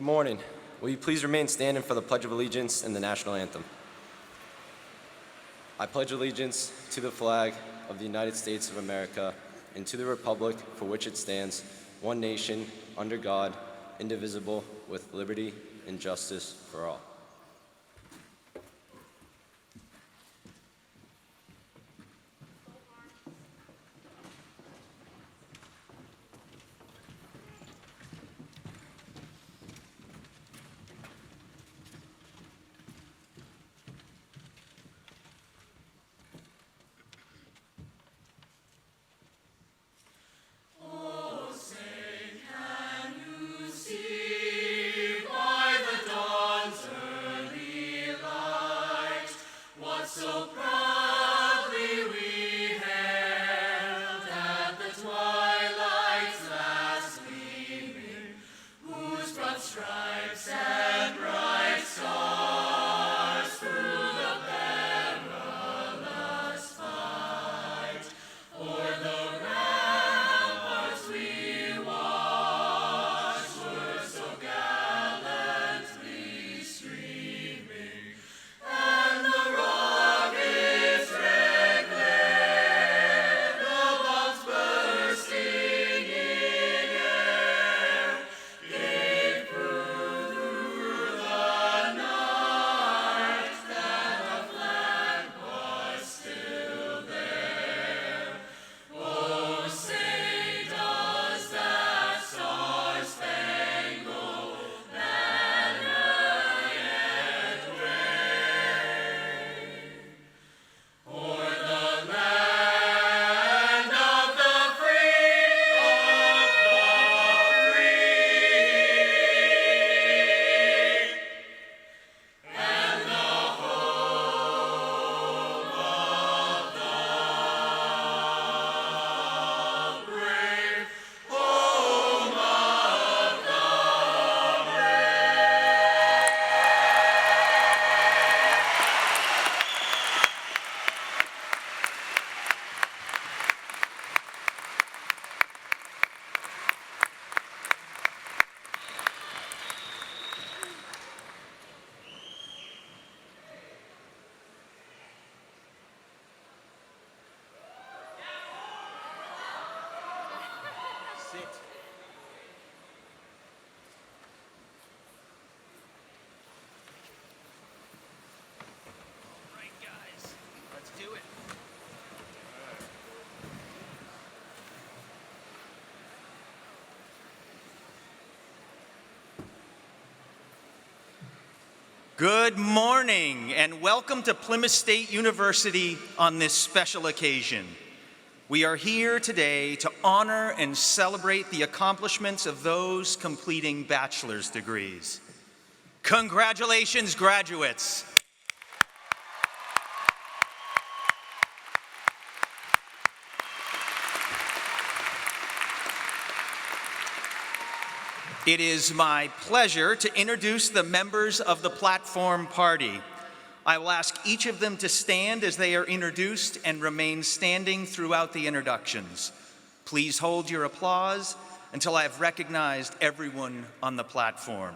Good morning. Will you please remain standing for the Pledge of Allegiance and the National Anthem? I pledge allegiance to the flag of the United States of America and to the republic for which it stands, one nation, under God, indivisible, with liberty and justice for all. Good morning and welcome to Plymouth State University on this special occasion. We are here today to honor and celebrate the accomplishments of those completing bachelor's degrees. Congratulations, graduates. It is my pleasure to introduce the members of the platform party. I will ask each of them to stand as they are introduced and remain standing throughout the introductions. Please hold your applause until I have recognized everyone on the platform.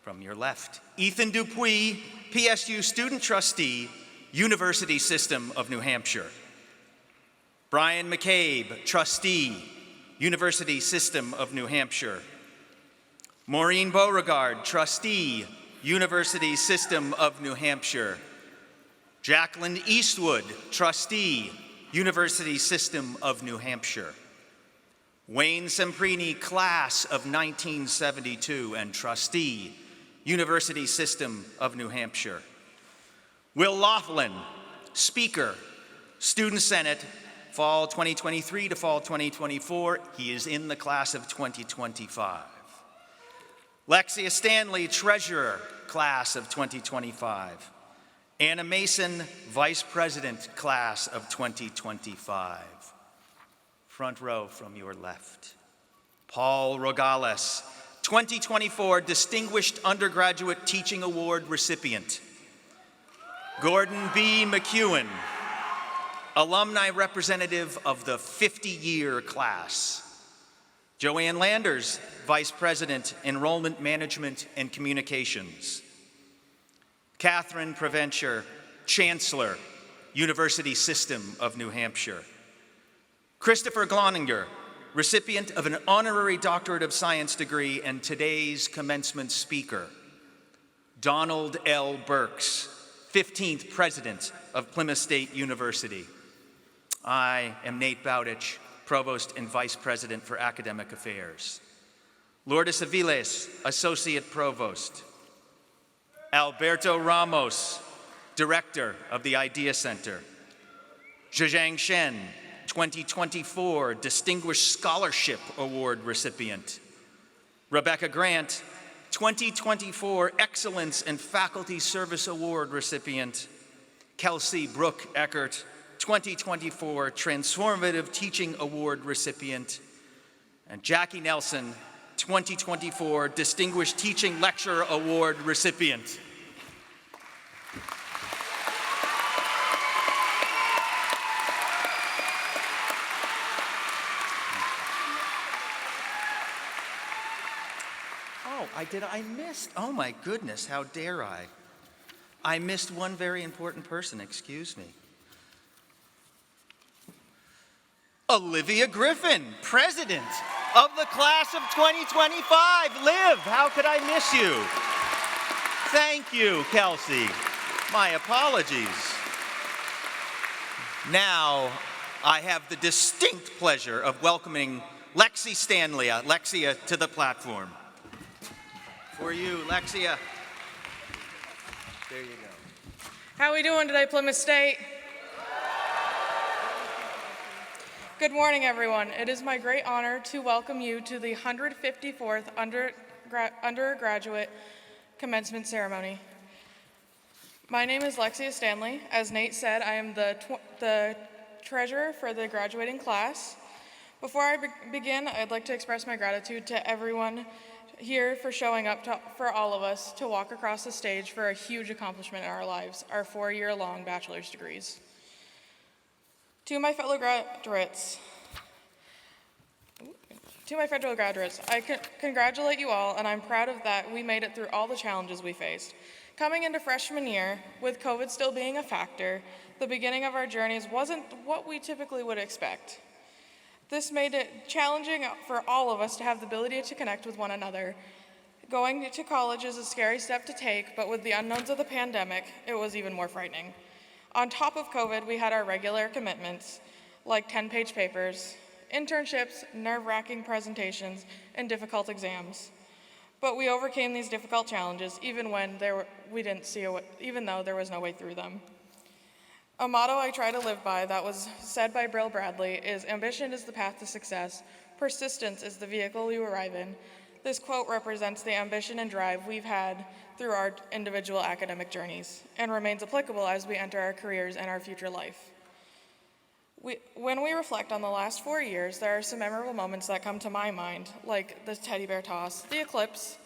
From your left, Ethan Dupuis, PSU Student Trustee, University System of New Hampshire. Brian McCabe, Trustee, University System of New Hampshire. Maureen Beauregard, Trustee, University System of New Hampshire. Jacqueline Eastwood, Trustee, University System of New Hampshire. Wayne Semprini, Class of 1972 and Trustee, University System of New Hampshire. Will Laughlin, Speaker, Student Senate, Fall 2023 to Fall 2024. He is in the Class of 2025. Lexia Stanley, Treasurer, Class of 2025. Anna Mason, Vice President, Class of 2025. Front row from your left. Paul Rogales, 2024 Distinguished Undergraduate Teaching Award recipient. Gordon B. McEwen, Alumni Representative of the 50-year class. Joanne Landers, Vice President, Enrollment Management and Communications. Catherine Preventure, Chancellor, University System of New Hampshire. Christopher Gloninger, recipient of an Honorary Doctorate of Science degree and today's commencement speaker. Donald L. Burks, 15th President of Plymouth State University. I am Nate Bowditch, Provost and Vice President for Academic Affairs. Lourdes Aviles, Associate Provost. Alberto Ramos, Director of the Idea Center. Zhezhang Shen, 2024 Distinguished Scholarship Award recipient. Rebecca Grant, 2024 Excellence in Faculty Service Award recipient. Kelsey Brooke Eckert, 2024 Transformative Teaching Award recipient. And Jackie Nelson, 2024 Distinguished Teaching Lecturer Award recipient. I missed, oh my goodness, how dare I? I missed one very important person, excuse me. Olivia Griffin, President of the Class of 2025. Liv, how could I miss you? Thank you, Kelsey. My apologies. Now, I have the distinct pleasure of welcoming Lexia to the platform. For you, Lexia. There you go. How are we doing today, Plymouth State? Good morning, everyone. It is my great honor to welcome you to the 154th Undergraduate Commencement Ceremony. My name is Lexia Stanley. As Nate said, I am the treasurer for the graduating class. Before I begin, I'd like to express my gratitude to everyone here for showing up for all of us to walk across the stage for a huge accomplishment in our lives, our 4-year-long bachelor's degrees. To my fellow graduates, I congratulate you all, and I'm proud of that we made it through all the challenges we faced. Coming into freshman year, with COVID still being a factor, the beginning of our journeys wasn't what we typically would expect. This made it challenging for all of us to have the ability to connect with one another. Going to college is a scary step to take, but with the unknowns of the pandemic, it was even more frightening. On top of COVID, we had our regular commitments, like 10-page papers, internships, nerve-wracking presentations, and difficult exams. But we overcame these difficult challenges even though there was no way through them. A motto I try to live by that was said by Brill Bradley is, "Ambition is the path to success. Persistence is the vehicle you arrive in." This quote represents the ambition and drive we've had through our individual academic journeys and remains applicable as we enter our careers and our future life. When we reflect on the last 4 years, there are some memorable moments that come to my mind, like the teddy bear toss, the eclipse,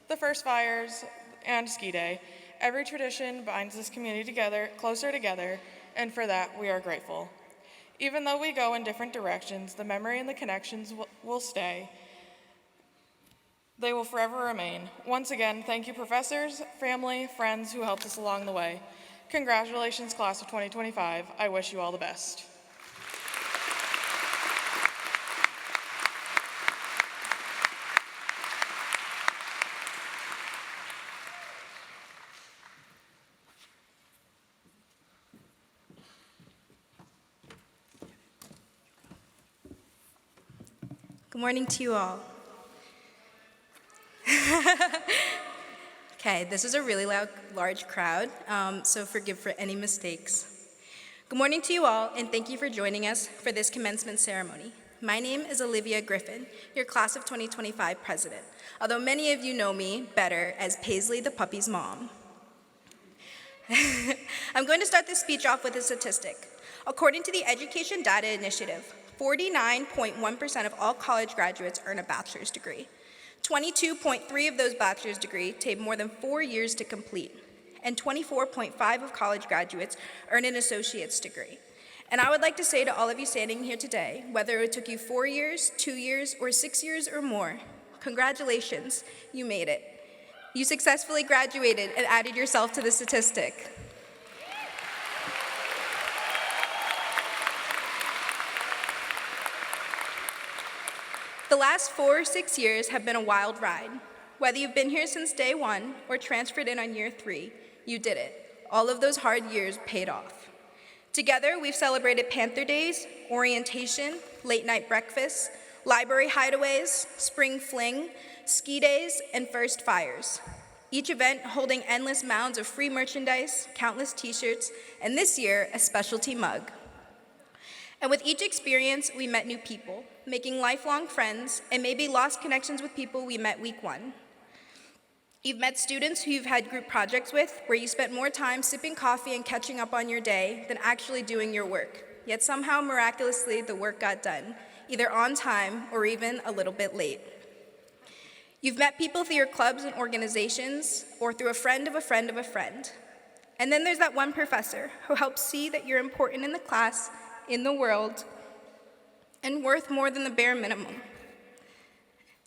the first fires, and ski day. Every tradition binds this community closer together, and for that, we are grateful. Even though we go in different directions, the memory and the connections will stay. They will forever remain. Once again, thank you professors, family, friends who helped us along the way. Congratulations, class of 2025. I wish you all the best. Good morning to you all. Okay, this is a really large crowd, so forgive for any mistakes. Good morning to you all, and thank you for joining us for this commencement ceremony. My name is Olivia Griffin, your class of 2025 president, although many of you know me better as Paisley the puppy's mom. I'm going to start this speech off with a statistic. According to the Education Data Initiative, 49.1% of all college graduates earn a bachelor's degree. 22.3% of those bachelor's degrees take more than 4 years to complete, and 24.5% of college graduates earn an associate's degree. And I would like to say to all of you standing here today, whether it took you 4 years, 2 years, or 6 years or more, congratulations, you made it. You successfully graduated and added yourself to the statistic. The last 4 or 6 years have been a wild ride. Whether you've been here since day one or transferred in on year 3, you did it. All of those hard years paid off. Together, we've celebrated Panther Days, orientation, late night breakfasts, library hideaways, spring fling, ski days, and first fires. Each event holding endless mounds of free merchandise, countless t-shirts, and this year, a specialty mug. And with each experience, we met new people, making lifelong friends, and maybe lost connections with people we met week 1. You've met students who you've had group projects with, where you spent more time sipping coffee and catching up on your day than actually doing your work. Yet somehow, miraculously, the work got done, either on time or even a little bit late. You've met people through your clubs and organizations, or through a friend of a friend of a friend. And then there's that one professor who helps see that you're important in the class, in the world, and worth more than the bare minimum.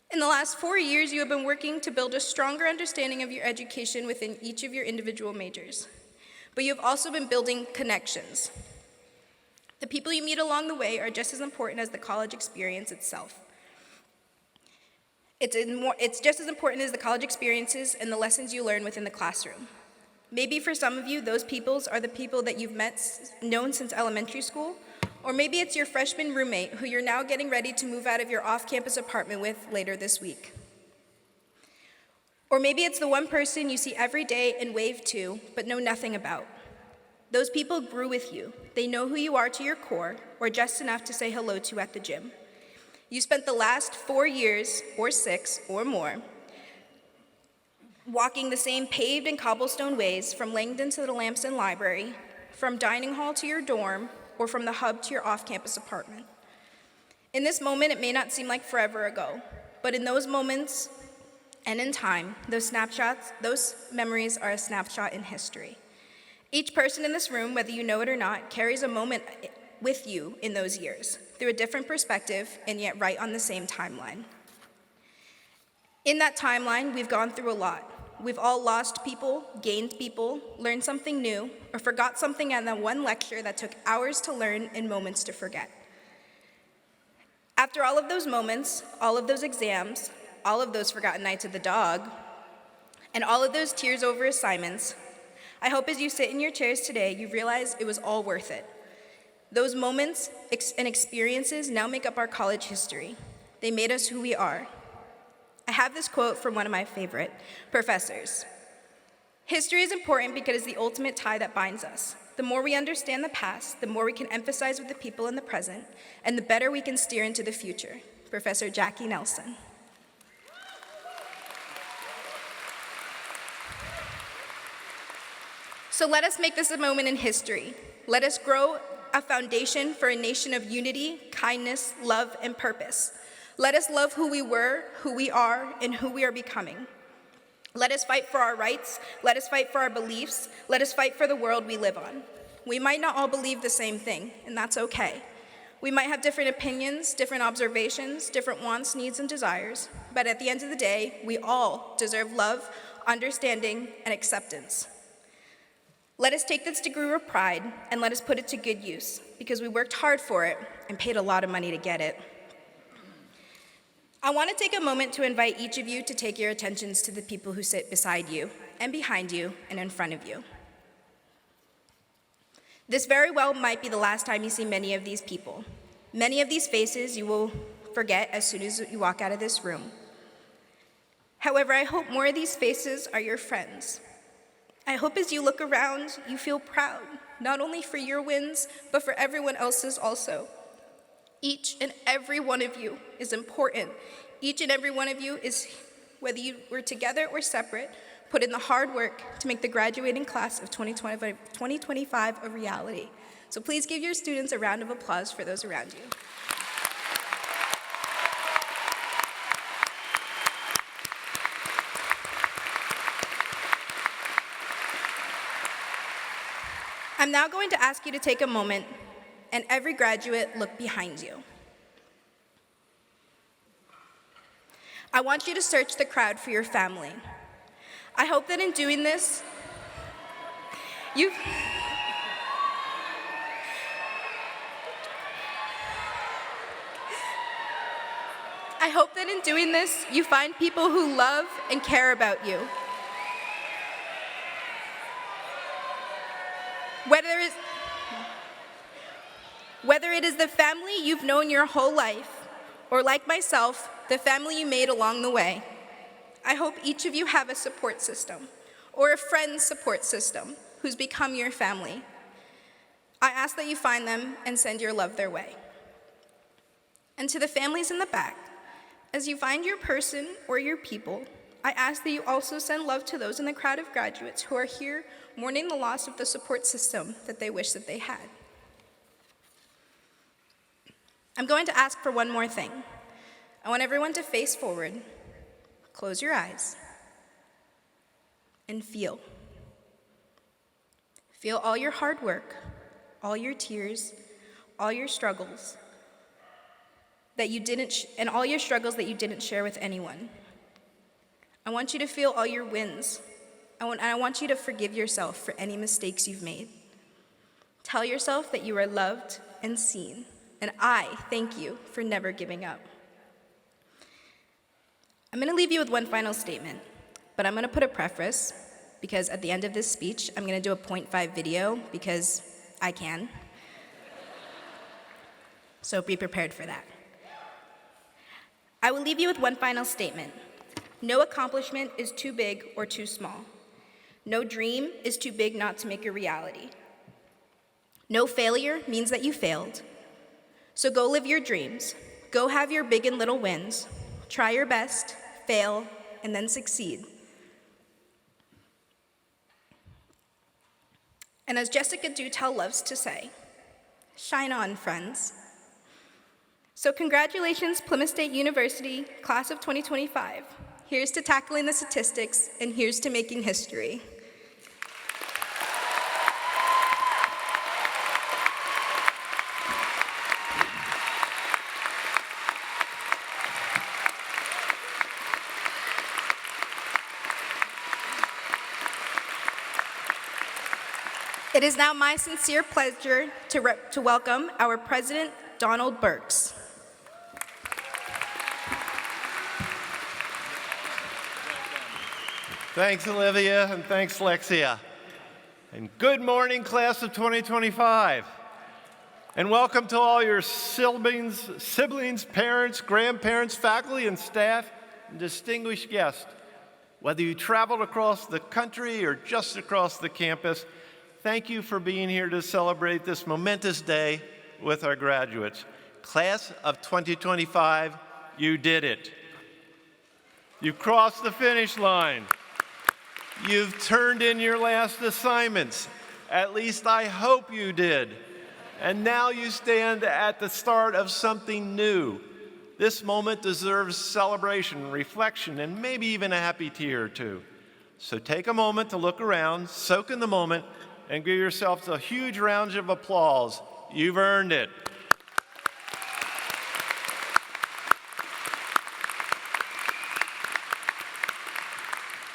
In the last 4 years, you have been working to build a stronger understanding of your education within each of your individual majors. But you have also been building connections. The people you meet along the way are just as important as the college experience itself. It's just as important as the college experiences and the lessons you learn within the classroom. Maybe for some of you, those peoples are the people that you've known since elementary school, or maybe it's your freshman roommate who you're now getting ready to move out of your off-campus apartment with later this week. Or maybe it's the one person you see every day and wave to, but know nothing about. Those people grew with you. They know who you are to your core, or just enough to say hello to at the gym. You spent the last 4 years, or 6, or more, walking the same paved and cobblestone ways from Langdon to the Lamson Library, from dining hall to your dorm, or from the hub to your off-campus apartment. In this moment, it may not seem like forever ago, but in those moments and in time, those memories are a snapshot in history. Each person in this room, whether you know it or not, carries a moment with you in those years, through a different perspective, and yet right on the same timeline. In that timeline, we've gone through a lot. We've all lost people, gained people, learned something new, or forgot something in that one lecture that took hours to learn and moments to forget. After all of those moments, all of those exams, all of those forgotten nights at the dog, and all of those tears over assignments, I hope as you sit in your chairs today, you realize it was all worth it. Those moments and experiences now make up our college history. They made us who we are. I have this quote from one of my favorite professors. History is important because it's the ultimate tie that binds us. The more we understand the past, the more we can empathize with the people in the present, and the better we can steer into the future. Professor Jackie Nelson. So let us make this a moment in history. Let us grow a foundation for a nation of unity, kindness, love, and purpose. Let us love who we were, who we are, and who we are becoming. Let us fight for our rights. Let us fight for our beliefs. Let us fight for the world we live on. We might not all believe the same thing, and that's okay. We might have different opinions, different observations, different wants, needs, and desires, but at the end of the day, we all deserve love, understanding, and acceptance. Let us take this degree of pride and let us put it to good use, because we worked hard for it and paid a lot of money to get it. I want to take a moment to invite each of you to take your attentions to the people who sit beside you and behind you and in front of you. This very well might be the last time you see many of these people. Many of these faces you will forget as soon as you walk out of this room. However, I hope more of these faces are your friends. I hope as you look around, you feel proud, not only for your wins, but for everyone else's also. Each and every one of you is important. Each and every one of you is, whether you were together or separate, put in the hard work to make the graduating class of 2025 a reality. So please give your students a round of applause for those around you. I'm now going to ask you to take a moment and every graduate, look behind you. I want you to search the crowd for your family. I hope that in doing this, you find people who love and care about you. Whether it is the family you've known your whole life, or like myself, the family you made along the way, I hope each of you have a support system, or a friend's support system, who's become your family. I ask that you find them and send your love their way. And to the families in the back, as you find your person or your people, I ask that you also send love to those in the crowd of graduates who are here mourning the loss of the support system that they wish that they had. I'm going to ask for one more thing. I want everyone to face forward, close your eyes, and feel. Feel all your hard work, all your tears, all your struggles that you didn't, and all your struggles that you didn't share with anyone. I want you to feel all your wins. I want you to forgive yourself for any mistakes you've made. Tell yourself that you are loved and seen, and I thank you for never giving up. I'm going to leave you with one final statement, but I'm going to put a preface, because at the end of this speech, I'm going to do a 0.5 video, because I can. So be prepared for that. I will leave you with one final statement. No accomplishment is too big or too small. No dream is too big not to make a reality. No failure means that you failed. So go live your dreams. Go have your big and little wins. Try your best, fail, and then succeed. And as Jessica Dutel loves to say, shine on, friends. So congratulations, Plymouth State University, class of 2025. Here's to tackling the statistics, and here's to making history. It is now my sincere pleasure to welcome our President, Donald Burks. Thanks, Olivia, and thanks, Lexia. And good morning, class of 2025. And welcome to all your siblings, parents, grandparents, faculty, and staff, and distinguished guests. Whether you traveled across the country or just across the campus, thank you for being here to celebrate this momentous day with our graduates. Class of 2025, you did it. You crossed the finish line. You've turned in your last assignments. At least I hope you did. And now you stand at the start of something new. This moment deserves celebration, reflection, and maybe even a happy tear or two. So take a moment to look around, soak in the moment, and give yourselves a huge round of applause. You've earned it.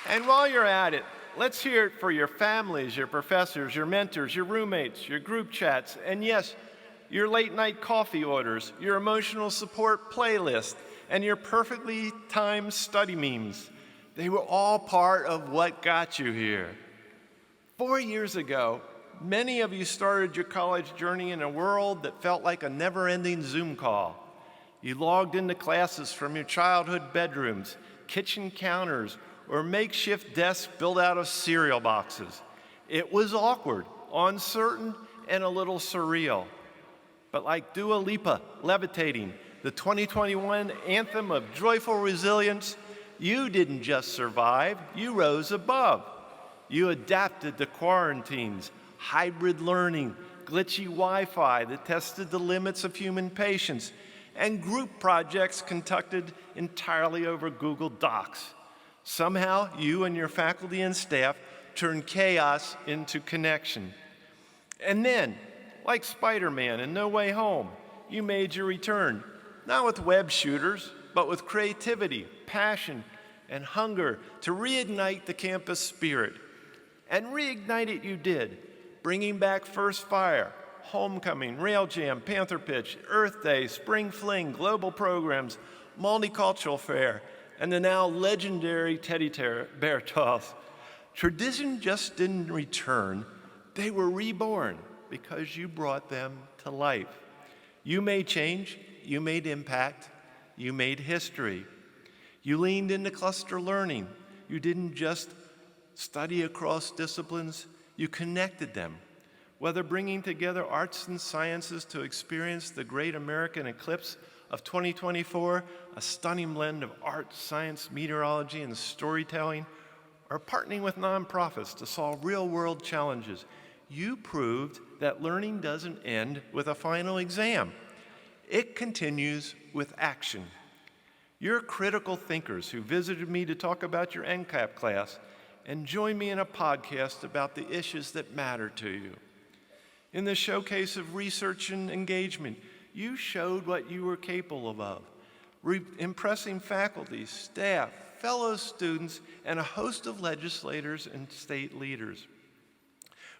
And while you're at it, let's hear it for your families, your professors, your mentors, your roommates, your group chats, and yes, your late night coffee orders, your emotional support playlist, and your perfectly timed study memes. They were all part of what got you here. 4 years ago, many of you started your college journey in a world that felt like a never-ending Zoom call. You logged into classes from your childhood bedrooms, kitchen counters, or makeshift desks built out of cereal boxes. It was awkward, uncertain, and a little surreal. But like Dua Lipa levitating, the 2021 anthem of joyful resilience, you didn't just survive, you rose above. You adapted to quarantines, hybrid learning, glitchy Wi-Fi that tested the limits of human patience, and group projects conducted entirely over Google Docs. Somehow, you and your faculty and staff turned chaos into connection. And then, like Spider-Man and No Way Home, you made your return, not with web shooters, but with creativity, passion, and hunger to reignite the campus spirit. And reignite it you did, bringing back First Fire, Homecoming, Rail Jam, Panther Pitch, Earth Day, Spring Fling, global programs, Multicultural Fair, and the now legendary Teddy Bear Toss. Tradition just didn't return, they were reborn because you brought them to life. You made change, you made impact, you made history. You leaned into cluster learning. You didn't just study across disciplines, you connected them. Whether bringing together arts and sciences to experience the great American eclipse of 2024, a stunning blend of art, science, meteorology, and storytelling, or partnering with nonprofits to solve real-world challenges, you proved that learning doesn't end with a final exam. It continues with action. You're critical thinkers who visited me to talk about your NCAP class and joined me in a podcast about the issues that matter to you. In the showcase of research and engagement, you showed what you were capable of, impressing faculty, staff, fellow students, and a host of legislators and state leaders.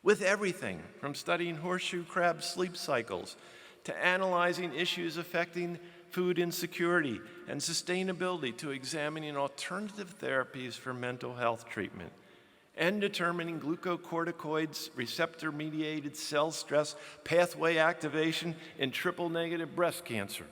With everything from studying horseshoe crab sleep cycles to analyzing issues affecting food insecurity and sustainability to examining alternative therapies for mental health treatment and determining glucocorticoids, receptor-mediated cell stress pathway activation in triple-negative breast cancer.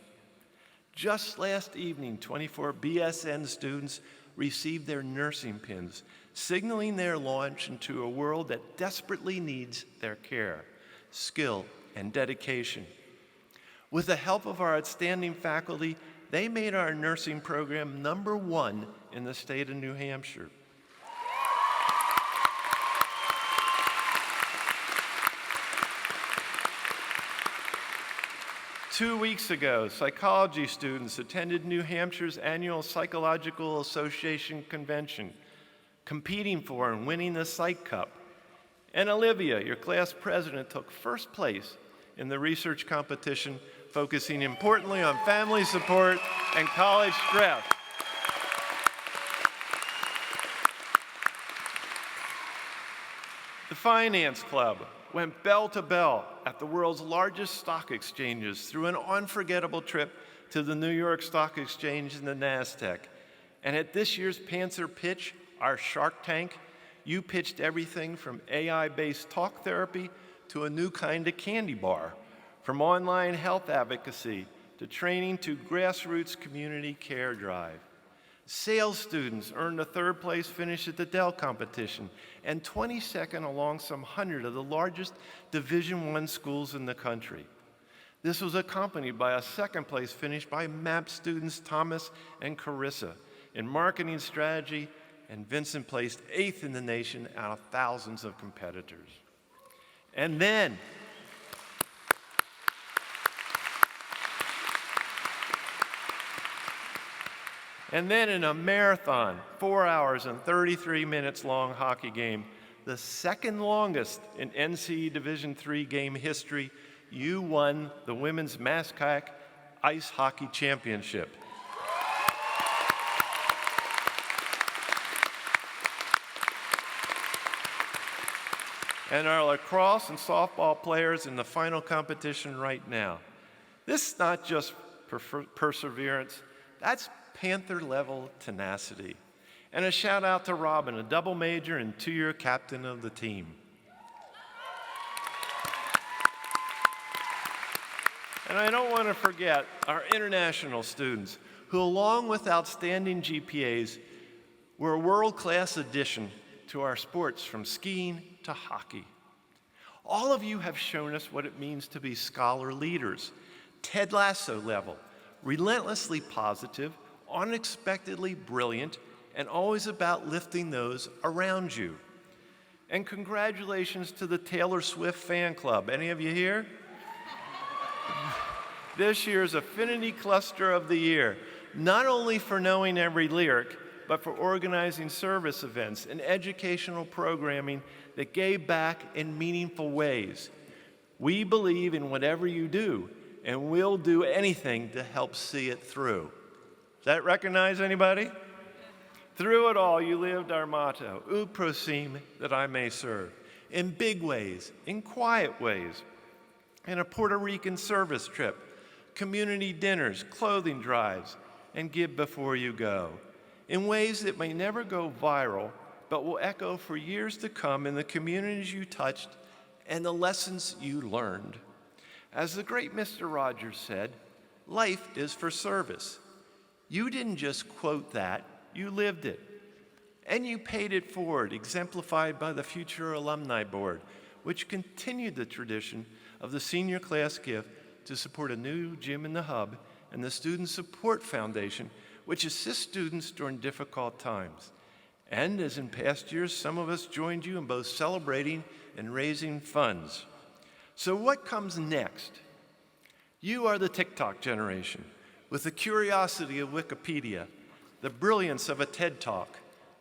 Just last evening, 24 BSN students received their nursing pins, signaling their launch into a world that desperately needs their care, skill, and dedication. With the help of our outstanding faculty, they made our nursing program #1 in the state of New Hampshire. Two weeks ago, psychology students attended New Hampshire's annual Psychological Association convention, competing for and winning the Psych Cup. And Olivia, your class president, took first place in the research competition, focusing importantly on family support and college stress. The Finance Club went bell to bell at the world's largest stock exchanges through an unforgettable trip to the New York Stock Exchange and the NASDAQ. And at this year's Panther Pitch, our Shark Tank, you pitched everything from AI-based talk therapy to a new kind of candy bar, from online health advocacy to training to grassroots community care drive. Sales students earned a third place finish at the Dell competition and 22nd along some 100 of the largest Division I schools in the country. This was accompanied by a second place finish by MAP students Thomas and Carissa in marketing strategy, and Vincent placed 8th in the nation out of thousands of competitors. And then, in a marathon, 4 hours and 33 minutes long hockey game, the second longest in NCAA Division III game history, you won the Women's Mascot Ice Hockey Championship. And our lacrosse and softball players in the final competition right now. This is not just perseverance, that's Panther-level tenacity. And a shout out to Robin, a double major and 2-year captain of the team. And I don't want to forget our international students, who along with outstanding GPAs, were a world-class addition to our sports from skiing to hockey. All of you have shown us what it means to be scholar leaders, Ted Lasso level, relentlessly positive, unexpectedly brilliant, and always about lifting those around you. And congratulations to the Taylor Swift fan club. Any of you here? This year's Affinity Cluster of the Year, not only for knowing every lyric, but for organizing service events and educational programming that gave back in meaningful ways. We believe in whatever you do, and we'll do anything to help see it through. Does that recognize anybody? Through it all, you lived our motto, ut prosim, that I may serve, in big ways, in quiet ways, in a Puerto Rican service trip, community dinners, clothing drives, and give before you go, in ways that may never go viral, but will echo for years to come in the communities you touched and the lessons you learned. As the great Mr. Rogers said, life is for service. You didn't just quote that, you lived it. And you paid it forward, exemplified by the future Alumni Board, which continued the tradition of the senior class gift to support a new gym in the hub, and the Student Support Foundation, which assists students during difficult times. And as in past years, some of us joined you in both celebrating and raising funds. So what comes next? You are the TikTok generation, with the curiosity of Wikipedia, the brilliance of a TED Talk,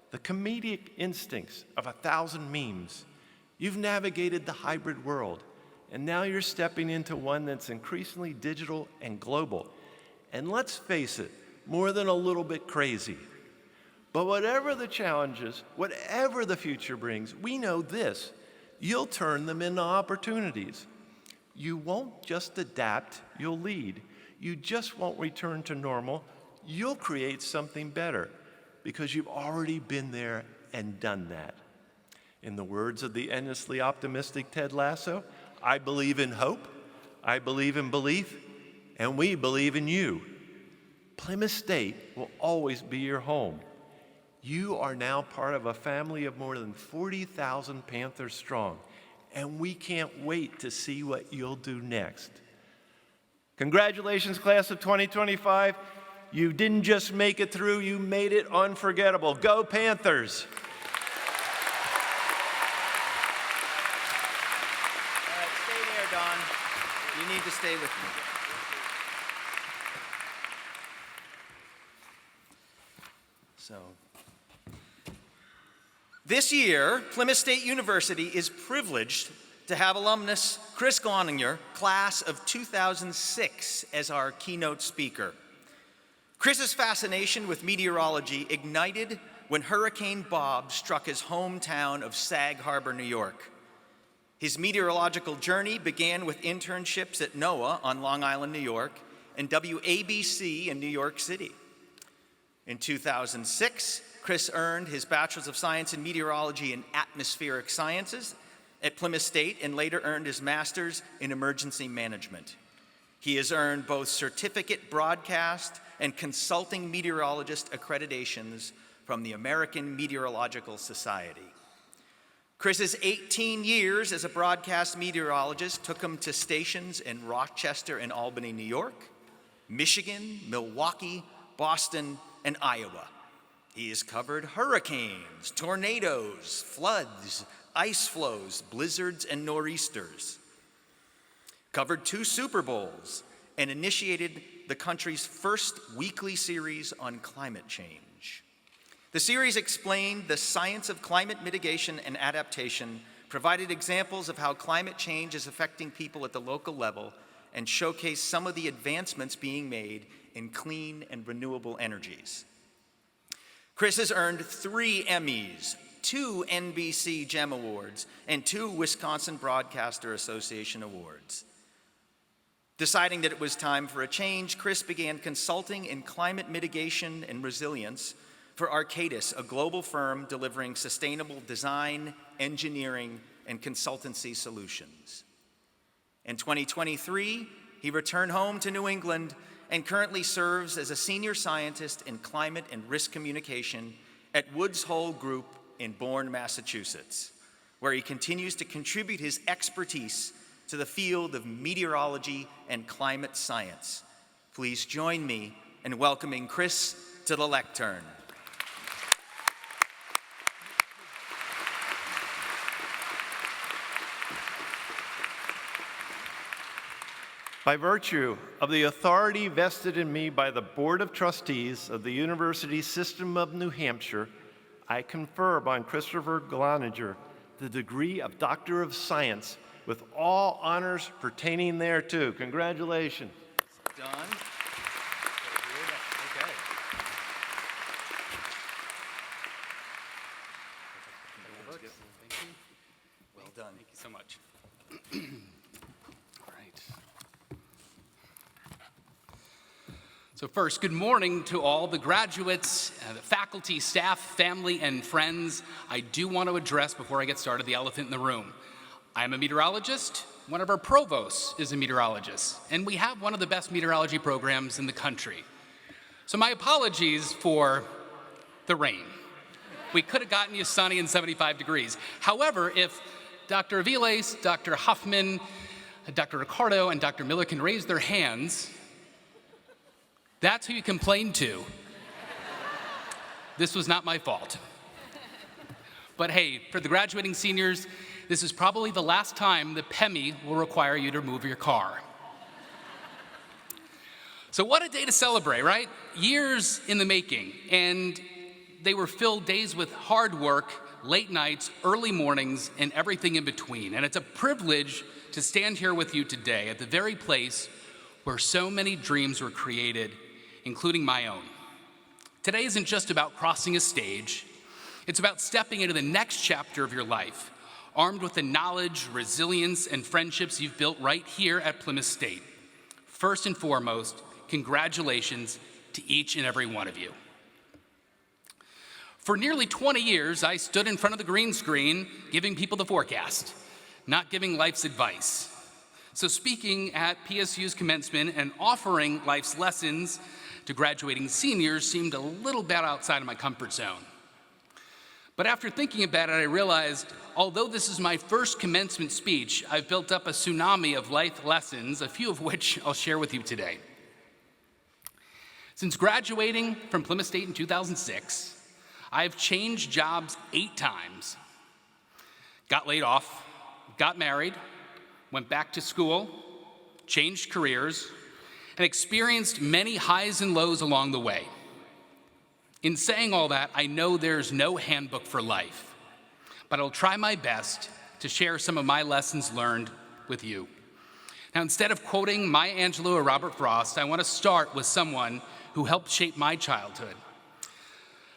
the comedic instincts of 1,000 memes. You've navigated the hybrid world, and now you're stepping into one that's increasingly digital and global. And let's face it, more than a little bit crazy. But whatever the challenges, whatever the future brings, we know this: you'll turn them into opportunities. You won't just adapt, you'll lead. You just won't return to normal, you'll create something better, because you've already been there and done that. In the words of the endlessly optimistic Ted Lasso, I believe in hope, I believe in belief, and we believe in you. Plymouth State will always be your home. You are now part of a family of more than 40,000 Panthers strong, and we can't wait to see what you'll do next. Congratulations, class of 2025. You didn't just make it through, you made it unforgettable. Go Panthers! All right, stay there, Don. You need to stay with me. So, this year, Plymouth State University is privileged to have alumnus Chris Gloninger, class of 2006, as our keynote speaker. Chris's fascination with meteorology ignited when Hurricane Bob struck his hometown of Sag Harbor, New York. His meteorological journey began with internships at NOAA on Long Island, New York, and WABC in New York City. In 2006, Chris earned his Bachelor's of Science in Meteorology and Atmospheric Sciences at Plymouth State and later earned his Master's in Emergency Management. He has earned both certificate broadcast and consulting meteorologist accreditations from the American Meteorological Society. Chris's 18 years as a broadcast meteorologist took him to stations in Rochester and Albany, New York, Michigan, Milwaukee, Boston, and Iowa. He has covered hurricanes, tornadoes, floods, ice flows, blizzards, and nor'easters, covered 2 Super Bowls, and initiated the country's first weekly series on climate change. The series explained the science of climate mitigation and adaptation, provided examples of how climate change is affecting people at the local level, and showcased some of the advancements being made in clean and renewable energies. Chris has earned 3 Emmys, 2 NBC GEM Awards, and 2 Wisconsin Broadcaster Association Awards. Deciding that it was time for a change, Chris began consulting in climate mitigation and resilience for Arcadis, a global firm delivering sustainable design, engineering, and consultancy solutions. In 2023, he returned home to New England and currently serves as a senior scientist in climate and risk communication at Woods Hole Group in Bourne, Massachusetts, where he continues to contribute his expertise to the field of meteorology and climate science. Please join me in welcoming Chris to the lectern. By virtue of the authority vested in me by the Board of Trustees of the University System of New Hampshire, I confer upon Christopher Gloninger the degree of Doctor of Science with all honors pertaining thereto. Congratulations. Done. Okay. Well done. Thank you so much. All right. So first, good morning to all the graduates, the faculty, staff, family, and friends. I do want to address, before I get started, the elephant in the room. I'm a meteorologist. One of our provosts is a meteorologist, and we have one of the best meteorology programs in the country. So my apologies for the rain. We could have gotten you sunny and 75 degrees. However, if Dr. Aviles, Dr. Huffman, Dr. Ricardo, and Dr. Miller can raise their hands, that's who you complain to. This was not my fault. But hey, for the graduating seniors, this is probably the last time the PEMI will require you to move your car. So what a day to celebrate, right? Years in the making, and they were filled days with hard work, late nights, early mornings, and everything in between. And it's a privilege to stand here with you today at the very place where so many dreams were created, including my own. Today isn't just about crossing a stage. It's about stepping into the next chapter of your life, armed with the knowledge, resilience, and friendships you've built right here at Plymouth State. First and foremost, congratulations to each and every one of you. For nearly 20 years, I stood in front of the green screen giving people the forecast, not giving life's advice. So speaking at PSU's commencement and offering life's lessons to graduating seniors seemed a little bit outside of my comfort zone. But after thinking about it, I realized, although this is my first commencement speech, I've built up a tsunami of life lessons, a few of which I'll share with you today. Since graduating from Plymouth State in 2006, I've changed jobs 8 times, got laid off, got married, went back to school, changed careers, and experienced many highs and lows along the way. In saying all that, I know there's no handbook for life, but I'll try my best to share some of my lessons learned with you. Now, instead of quoting Maya Angelou or Robert Frost, I want to start with someone who helped shape my childhood.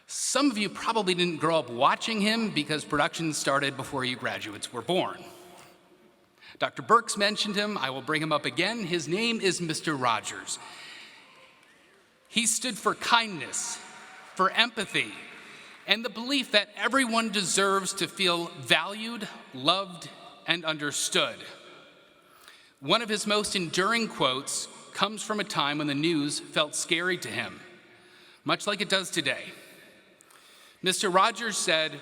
Some of you probably didn't grow up watching him because production started before you graduates were born. Dr. Burks mentioned him. I will bring him up again. His name is Mr. Rogers. He stood for kindness, for empathy, and the belief that everyone deserves to feel valued, loved, and understood. One of his most enduring quotes comes from a time when the news felt scary to him, much like it does today. Mr. Rogers said,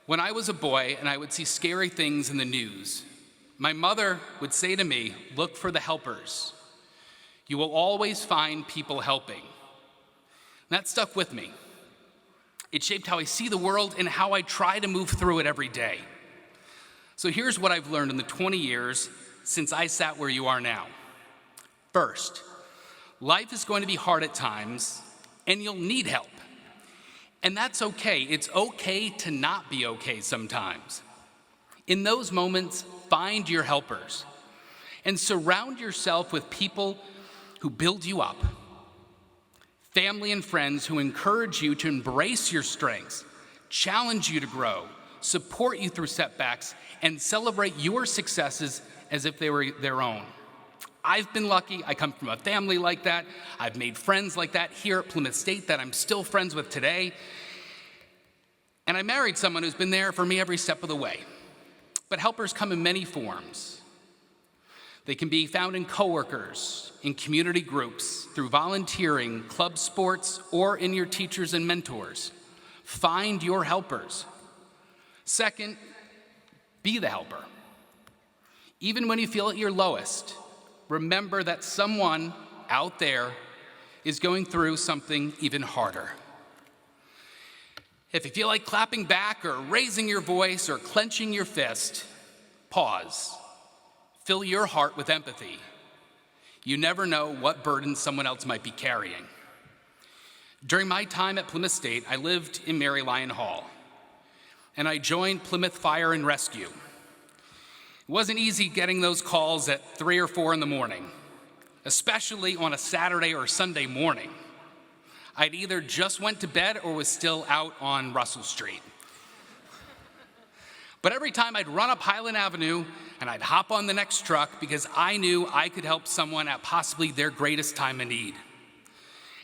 "When I was a boy and I would see scary things in the news, my mother would say to me, 'Look for the helpers. You will always find people helping.'" And that stuck with me. It shaped how I see the world and how I try to move through it every day. So here's what I've learned in the 20 years since I sat where you are now. First, life is going to be hard at times, and you'll need help. And that's okay. It's okay to not be okay sometimes. In those moments, find your helpers and surround yourself with people who build you up. Family and friends who encourage you to embrace your strengths, challenge you to grow, support you through setbacks, and celebrate your successes as if they were their own. I've been lucky. I come from a family like that. I've made friends like that here at Plymouth State that I'm still friends with today. And I married someone who's been there for me every step of the way. But helpers come in many forms. They can be found in coworkers, in community groups, through volunteering, club sports, or in your teachers and mentors. Find your helpers. Second, be the helper. Even when you feel at your lowest, remember that someone out there is going through something even harder. If you feel like clapping back or raising your voice or clenching your fist, pause. Fill your heart with empathy. You never know what burden someone else might be carrying. During my time at Plymouth State, I lived in Mary Lyon Hall, and I joined Plymouth Fire and Rescue. It wasn't easy getting those calls at 3 or 4 in the morning, especially on a Saturday or Sunday morning. I'd either just went to bed or was still out on Russell Street. But every time I'd run up Highland Avenue and I'd hop on the next truck because I knew I could help someone at possibly their greatest time of need.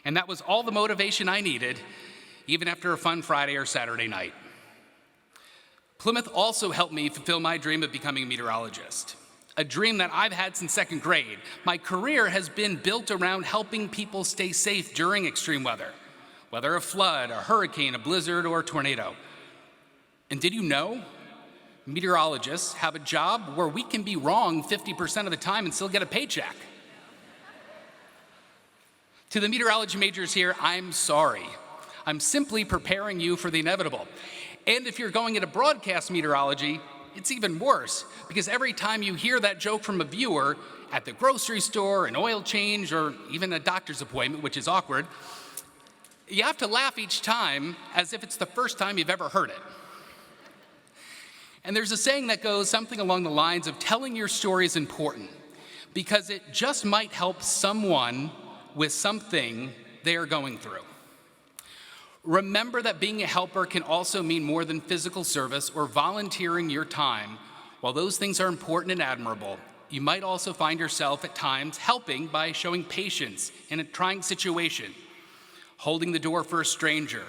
And that was all the motivation I needed, even after a fun Friday or Saturday night. Plymouth also helped me fulfill my dream of becoming a meteorologist, a dream that I've had since 2nd grade. My career has been built around helping people stay safe during extreme weather, whether a flood, a hurricane, a blizzard, or a tornado. And did you know? Meteorologists have a job where we can be wrong 50% of the time and still get a paycheck. To the meteorology majors here, I'm sorry. I'm simply preparing you for the inevitable. And if you're going into broadcast meteorology, it's even worse, because every time you hear that joke from a viewer at the grocery store, an oil change, or even a doctor's appointment, which is awkward, you have to laugh each time as if it's the first time you've ever heard it. And there's a saying that goes something along the lines of telling your story is important because it just might help someone with something they are going through. Remember that being a helper can also mean more than physical service or volunteering your time. While those things are important and admirable, you might also find yourself at times helping by showing patience in a trying situation, holding the door for a stranger,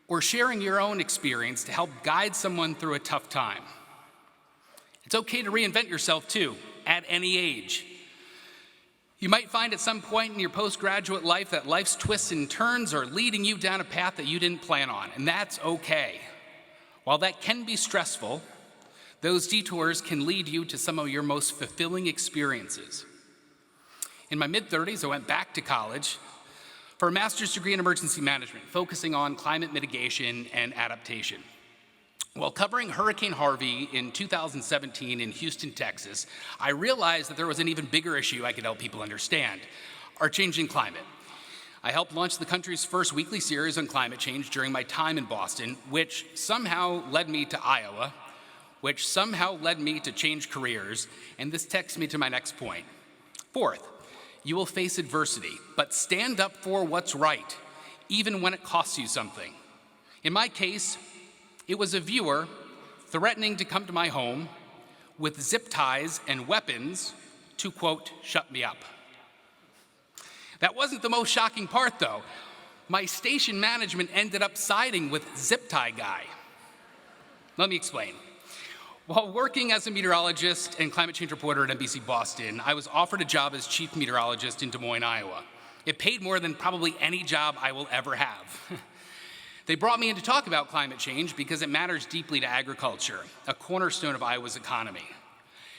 or sharing your own experience to help guide someone through a tough time. It's okay to reinvent yourself too, at any age. You might find at some point in your postgraduate life that life's twists and turns are leading you down a path that you didn't plan on, and that's okay. While that can be stressful, those detours can lead you to some of your most fulfilling experiences. In my mid-30s, I went back to college for a master's degree in emergency management, focusing on climate mitigation and adaptation. While covering Hurricane Harvey in 2017 in Houston, Texas, I realized that there was an even bigger issue I could help people understand: our changing climate. I helped launch the country's first weekly series on climate change during my time in Boston, which somehow led me to Iowa, which somehow led me to change careers, and this takes me to my next point. Fourth, you will face adversity, but stand up for what's right, even when it costs you something. In my case, it was a viewer threatening to come to my home with zip ties and weapons to, quote, shut me up. That wasn't the most shocking part, though. My station management ended up siding with zip tie guy. Let me explain. While working as a meteorologist and climate change reporter at NBC Boston, I was offered a job as chief meteorologist in Des Moines, Iowa. It paid more than probably any job I will ever have. They brought me in to talk about climate change because it matters deeply to agriculture, a cornerstone of Iowa's economy.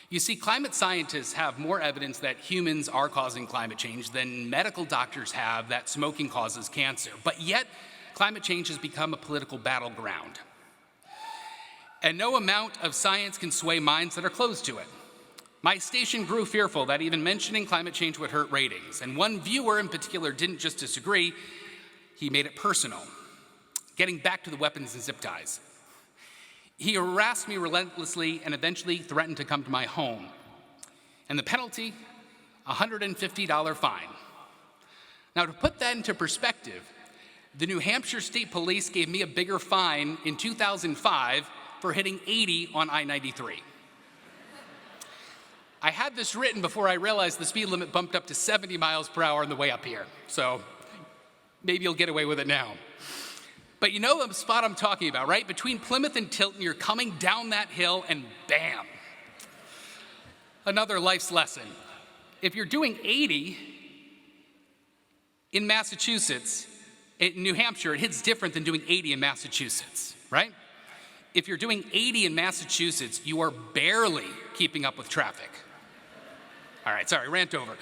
You see, climate scientists have more evidence that humans are causing climate change than medical doctors have that smoking causes cancer. But yet, climate change has become a political battleground. And no amount of science can sway minds that are closed to it. My station grew fearful that even mentioning climate change would hurt ratings. And one viewer in particular didn't just disagree, he made it personal. Getting back to the weapons and zip ties. He harassed me relentlessly and eventually threatened to come to my home. And the penalty, a $150 fine. Now, to put that into perspective, the New Hampshire State Police gave me a bigger fine in 2005 for hitting 80 on I-93. I had this written before I realized the speed limit bumped up to 70 miles per hour on the way up here, so maybe you'll get away with it now. But you know the spot I'm talking about, right? Between Plymouth and Tilton, you're coming down that hill and bam. Another life's lesson. If you're doing 80 in Massachusetts, in New Hampshire, it hits different than doing 80 in Massachusetts, right? If you're doing 80 in Massachusetts, you are barely keeping up with traffic. All right, sorry, rant over.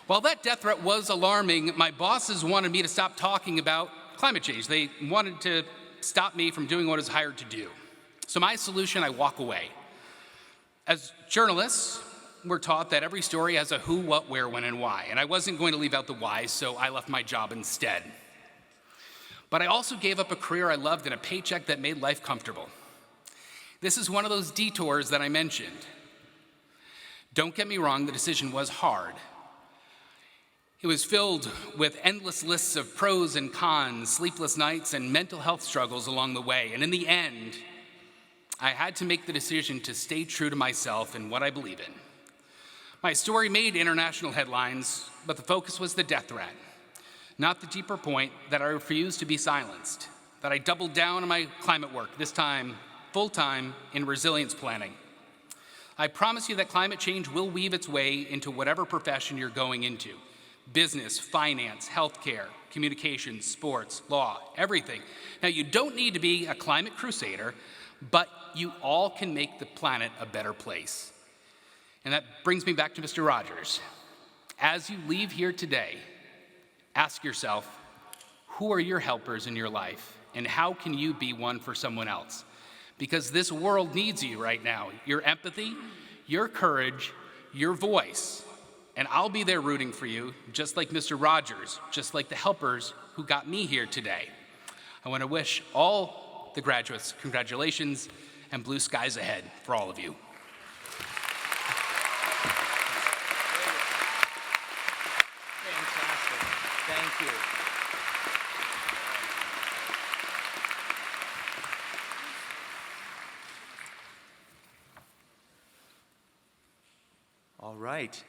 While that death threat was alarming, my bosses wanted me to stop talking about climate change. They wanted to stop me from doing what I was hired to do. So my solution, I walk away. As journalists, we're taught that every story has a who, what, where, when, and why. And I wasn't going to leave out the why, so I left my job instead. But I also gave up a career I loved and a paycheck that made life comfortable. This is one of those detours that I mentioned. Don't get me wrong, the decision was hard. It was filled with endless lists of pros and cons, sleepless nights, and mental health struggles along the way. And in the end, I had to make the decision to stay true to myself and what I believe in. My story made international headlines, but the focus was the death threat, not the deeper point that I refused to be silenced, that I doubled down on my climate work, this time full-time in resilience planning. I promise you that climate change will weave its way into whatever profession you're going into. Business, finance, healthcare, communications, sports, law, everything. Now, you don't need to be a climate crusader, but you all can make the planet a better place. And that brings me back to Mr. Rogers. As you leave here today, ask yourself, who are your helpers in your life, and how can you be one for someone else? Because this world needs you right now. Your empathy, your courage, your voice. And I'll be there rooting for you, just like Mr. Rogers, just like the helpers who got me here today. I want to wish all the graduates congratulations and blue skies ahead for all of you. Fantastic. Thank you. All right.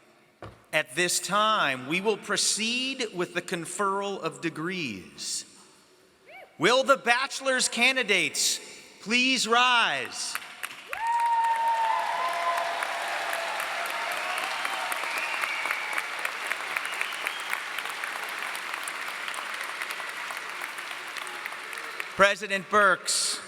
At this time, we will proceed with the conferral of degrees. Will the bachelor's candidates please rise? President Burks,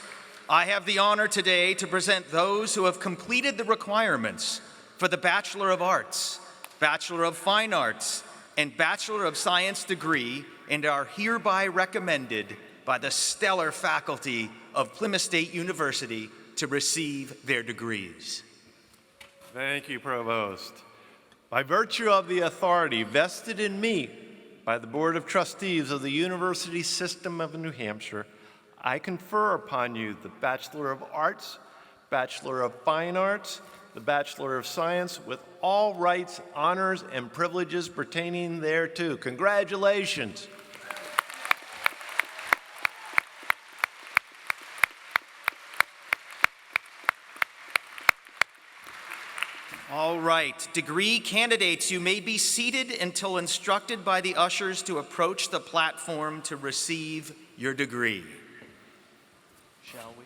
I have the honor today to present those who have completed the requirements for the Bachelor of Arts, Bachelor of Fine Arts, and Bachelor of Science degree and are hereby recommended by the stellar faculty of Plymouth State University to receive their degrees. Thank you, Provost. By virtue of the authority vested in me by the Board of Trustees of the University System of New Hampshire, I confer upon you the Bachelor of Arts, Bachelor of Fine Arts, the Bachelor of Science with all rights, honors, and privileges pertaining thereto. Congratulations. All right, degree candidates, you may be seated until instructed by the ushers to approach the platform to receive your degree. Shall we?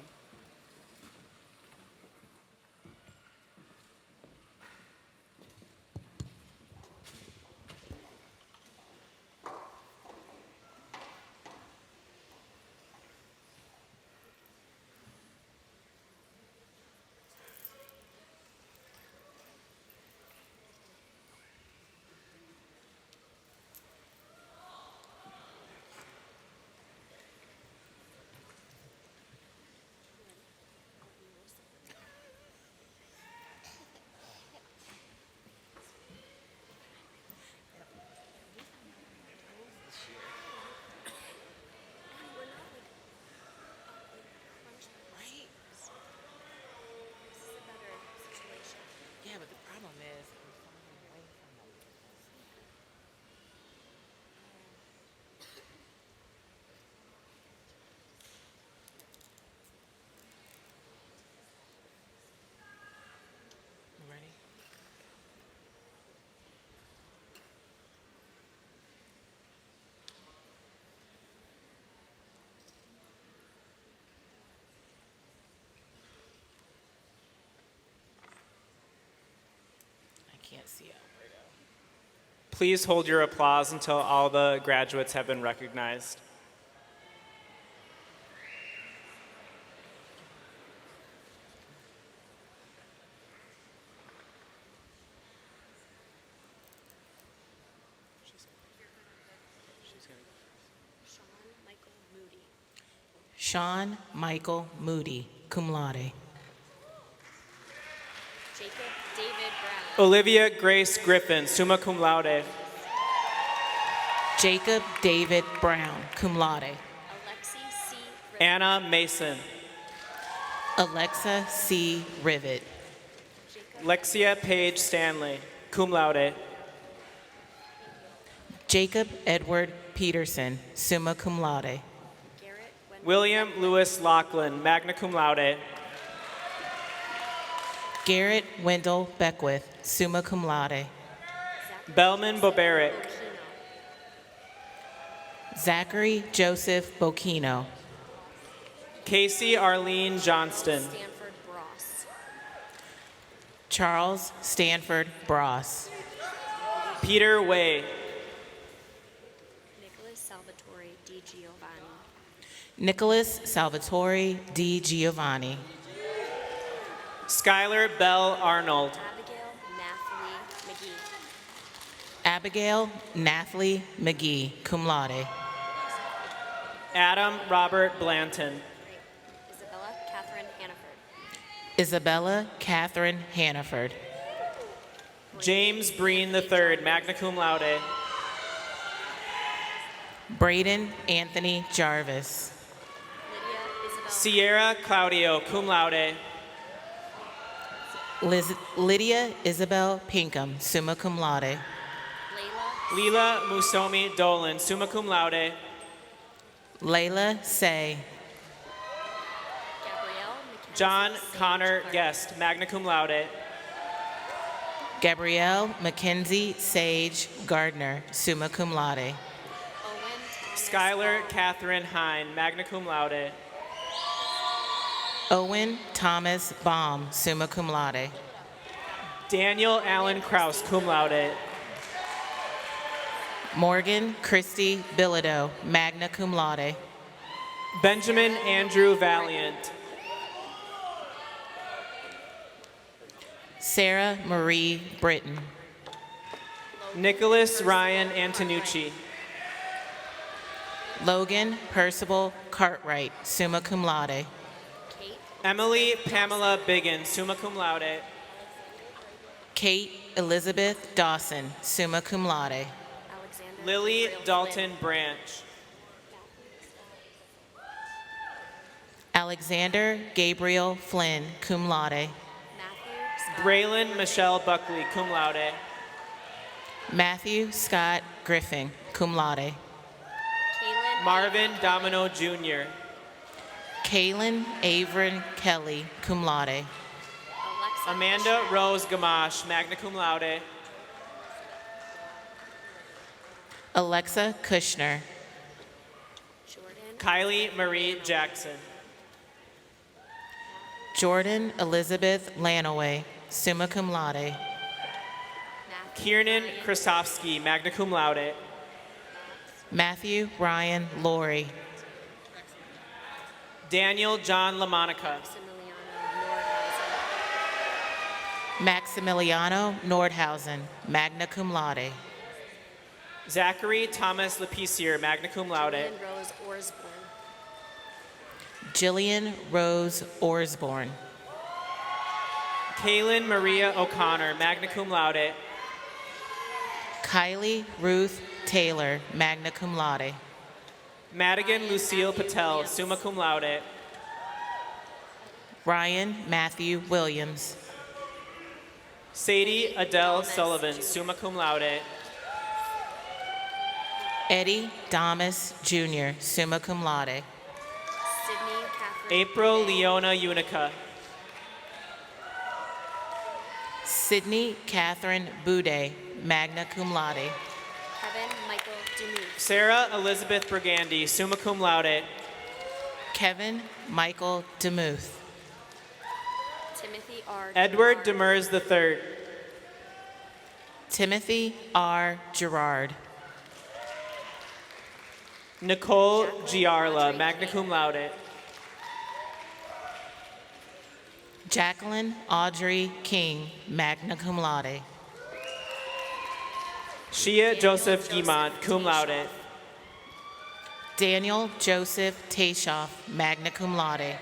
Yeah, but the problem is I'm far away from them. You ready? I can't see Alberto. Please hold your applause until all the graduates have been recognized. Sean Michael Moody, cum laude. Jacob David Brown. Olivia Grace Griffin, summa cum laude. Jacob David Brown, cum laude. Alexi C. Rivet. Anna Mason. Alexa C. Rivet. Lexia Page Stanley, cum laude. Jacob Edward Peterson, summa cum laude. William Lewis Lachlan, magna cum laude. Garrett Wendell Beckwith, summa cum laude. Bellman Boberick. Zachary Joseph Bocchino. Casey Arlene Johnston. Stanford Bross. Charles Stanford Bross. Peter Way. Nicholas Salvatore Di Giovanni. Nicholas Salvatore Di Giovanni. Skylar Bell Arnold. Abigail Nathalie Abigail McGee. Nathalie McGee, cum laude. Adam Robert Blanton. Isabella Catherine Hannaford. Isabella Catherine Hannaford. James Breen III, magna cum laude. Braden Anthony Jarvis. Lydia Isabel. Sierra Claudio, cum laude. Lydia Isabel Pinkham, summa cum laude. Leela Musomi Dolan, summa cum laude. Layla Say. Gabrielle Mackenzie John Sage Connor Clark. Guest, magna cum laude. Gabrielle Mackenzie Sage Gardner, summa cum laude. Owen Thomas Skylar Ball. Catherine Hine, magna cum laude. Owen Thomas Baum, summa cum laude. Daniel Allen Kraus, cum laude. Morgan Christy Bilodeau, magna cum laude. Benjamin Andrew Valiant. Sarah Marie Britton. Nicholas Ryan Antonucci. Logan Percival Cartwright, summa cum laude. Kate Emily Pamela Biggin, summa cum laude. Kate Elizabeth Dawson, summa cum laude. Alexander Lily Gabriel Dalton Flynn. Branch. Alexander Gabriel Flynn, cum laude. Matthew Scott Braylon Michelle Buckley, cum laude. Matthew Scott Griffin, cum laude. Kaylin Marvin Domino Jr. Kaylin Averin Kelly, cum laude. Alexa Amanda Rose Gamache, magna cum laude. Alexa Kushner. Jordan Kylie Marie Jackson. Jordan Elizabeth Lanaway, summa cum laude. Matthew Kiernan Ryan Krasovsky, magna cum laude. Matthew Ryan Laurie. Daniel John LaMonica. Maximiliano Nordhausen. Maximiliano Nordhausen, magna cum laude. Zachary Thomas Lapicier, magna cum laude. Julian Rose Orsborn. Jillian Rose Orsborn. Kaylin Maria O'Connor, magna cum laude. Kylie Ruth Taylor, magna cum laude. Madigan Lucille Patel, summa cum laude. Ryan Matthew Williams. Sadie Adele Sullivan, summa cum laude. Eddie Damas Jr., summa cum laude. Sydney Catherine April Boudet. Leona Unica. Sydney Catherine Boudet, magna cum laude. Kevin Michael Demuth. Sarah Elizabeth Brigandy, summa cum laude. Kevin Michael Demuth. Timothy R. Edward Gerard. Demers III. Timothy R. Gerard. Nicole Jacqueline Giarla, Audrey magna King. cum laude. Jacqueline Audrey King, magna cum laude. Shia Joseph Guimont, cum laude. Daniel Joseph Tashoff, magna cum laude.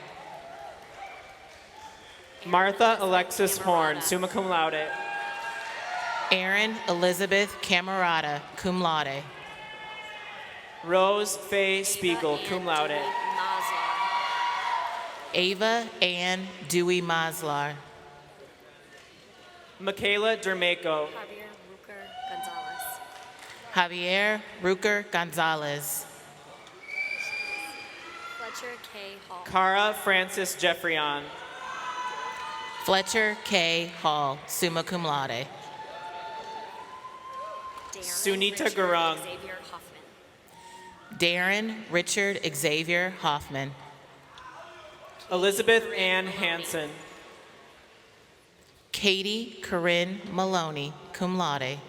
Martha Alexis Horn, summa cum laude. Erin Elizabeth Camerata, cum laude. Rose Faye Spiegel, Eva cum Ann laude. Dewey Maslar. Ava Ann Dewey Maslar. Michaela Dermaco. Javier Rucker Gonzalez. Fletcher K. Hall. Cara Francis Jeffreyon. Fletcher K. Hall, summa cum laude. Darren Sunita Richard Gurung. Xavier Hoffman. Darren Richard Xavier Hoffman. Elizabeth Ann Hansen. Katie Corinne Maloney, cum laude.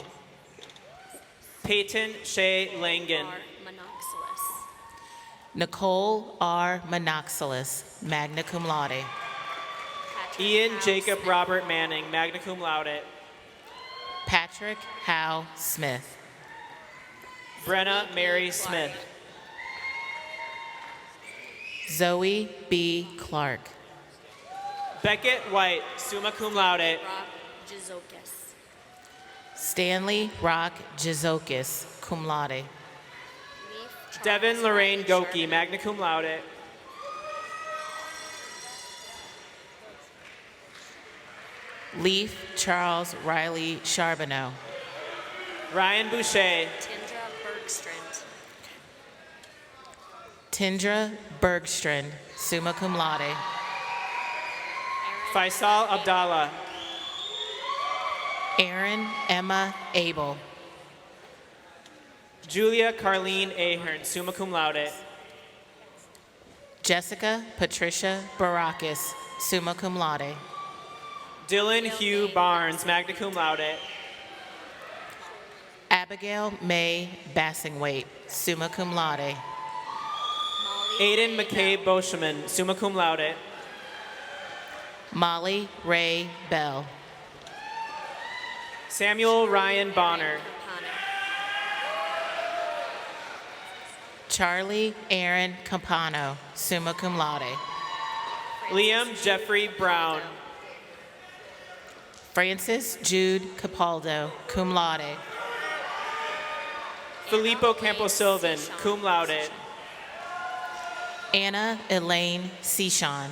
Peyton Shea Langan. R. Monoxylus. Nicole R. Monoxylus, magna cum laude. Patrick Ian Howe Jacob Smith. Robert Manning, magna cum laude. Patrick Howe Smith. Brenna Mary Smith. Zoe B. Clark. Beckett White, summa cum laude. Rob Jizokis. Stanley Rock Jizokis, cum laude. Leaf Charles Devin Lorraine Riley Goki, Sherman. magna cum laude. Leaf Charles Riley Charbonneau. Ryan Boucher. Tindra Bergstrand. Tindra Bergstrand, summa cum laude. Aaron Faisal Emma Abdallah. Aaron Emma Abel. Julia Carlene Ahern, summa cum laude. Jessica Patricia Barakis, summa cum laude. Dylan Hugh Barnes, magna cum laude. Abigail May Bassingwaite, summa cum laude. Molly Aiden Ray McCabe Bell. Boscheman, summa cum laude. Molly Ray Bell. Samuel Ryan Bonner. Campana. Charlie Aaron Campano, summa cum laude. Liam Jeffrey Brown. Francis Jude Capaldo, cum laude. Filippo Camposilvan, cum laude. Anna Elaine Sechon.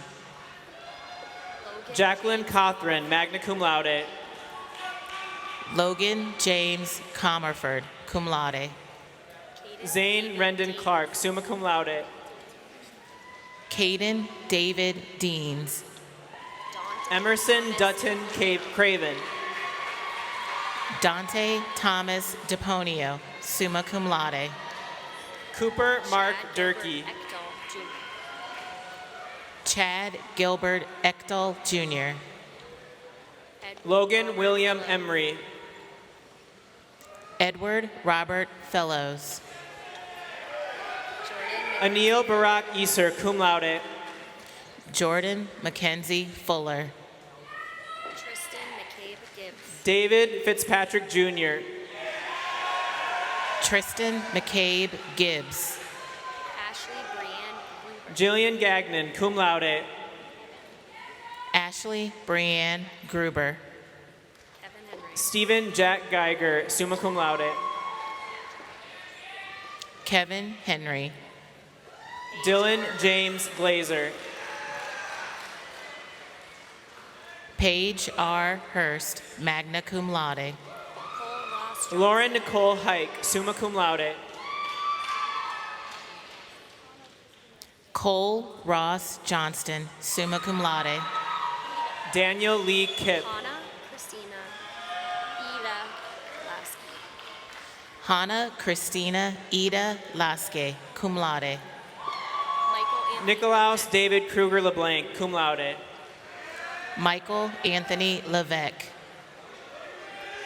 Logan Jacqueline Cothran, magna cum laude. Logan James Comerford, cum laude. Caden Zane Rendon Clark, summa cum laude. Caden David Deans. Dante Emerson Thomas Dutton Craven. Dante Thomas DePonio, summa cum laude. Cooper Mark Chad Durkee. Gilbert Echdal Jr. Chad Gilbert Echdal Jr. Edward Logan Robert William Miller. Emery. Edward Robert Fellows. Jordan Anil Barak Iser, cum laude. Jordan Mackenzie Fuller. Tristan McCabe Gibbs. David Fitzpatrick Jr. Tristan McCabe Gibbs. Ashley Brianne Gruber. Jillian Gagnon, cum laude. Ashley Brianne Gruber. Kevin Henry. Stephen Jack Geiger, summa cum laude. Kevin Henry. Dylan James Glazer. Paige R. Hurst, magna cum laude. Cole Ross Lauren Nicole Hike, summa cum laude. Cole Ross Johnston, summa cum laude. Daniel Lee Kipp. Hannah Christina Ida Lasky. Hannah Christina Ida Lasque, cum laude. Michael Anthony Nicolaus David Kruger LeBlanc, cum laude. Michael Anthony Levesque.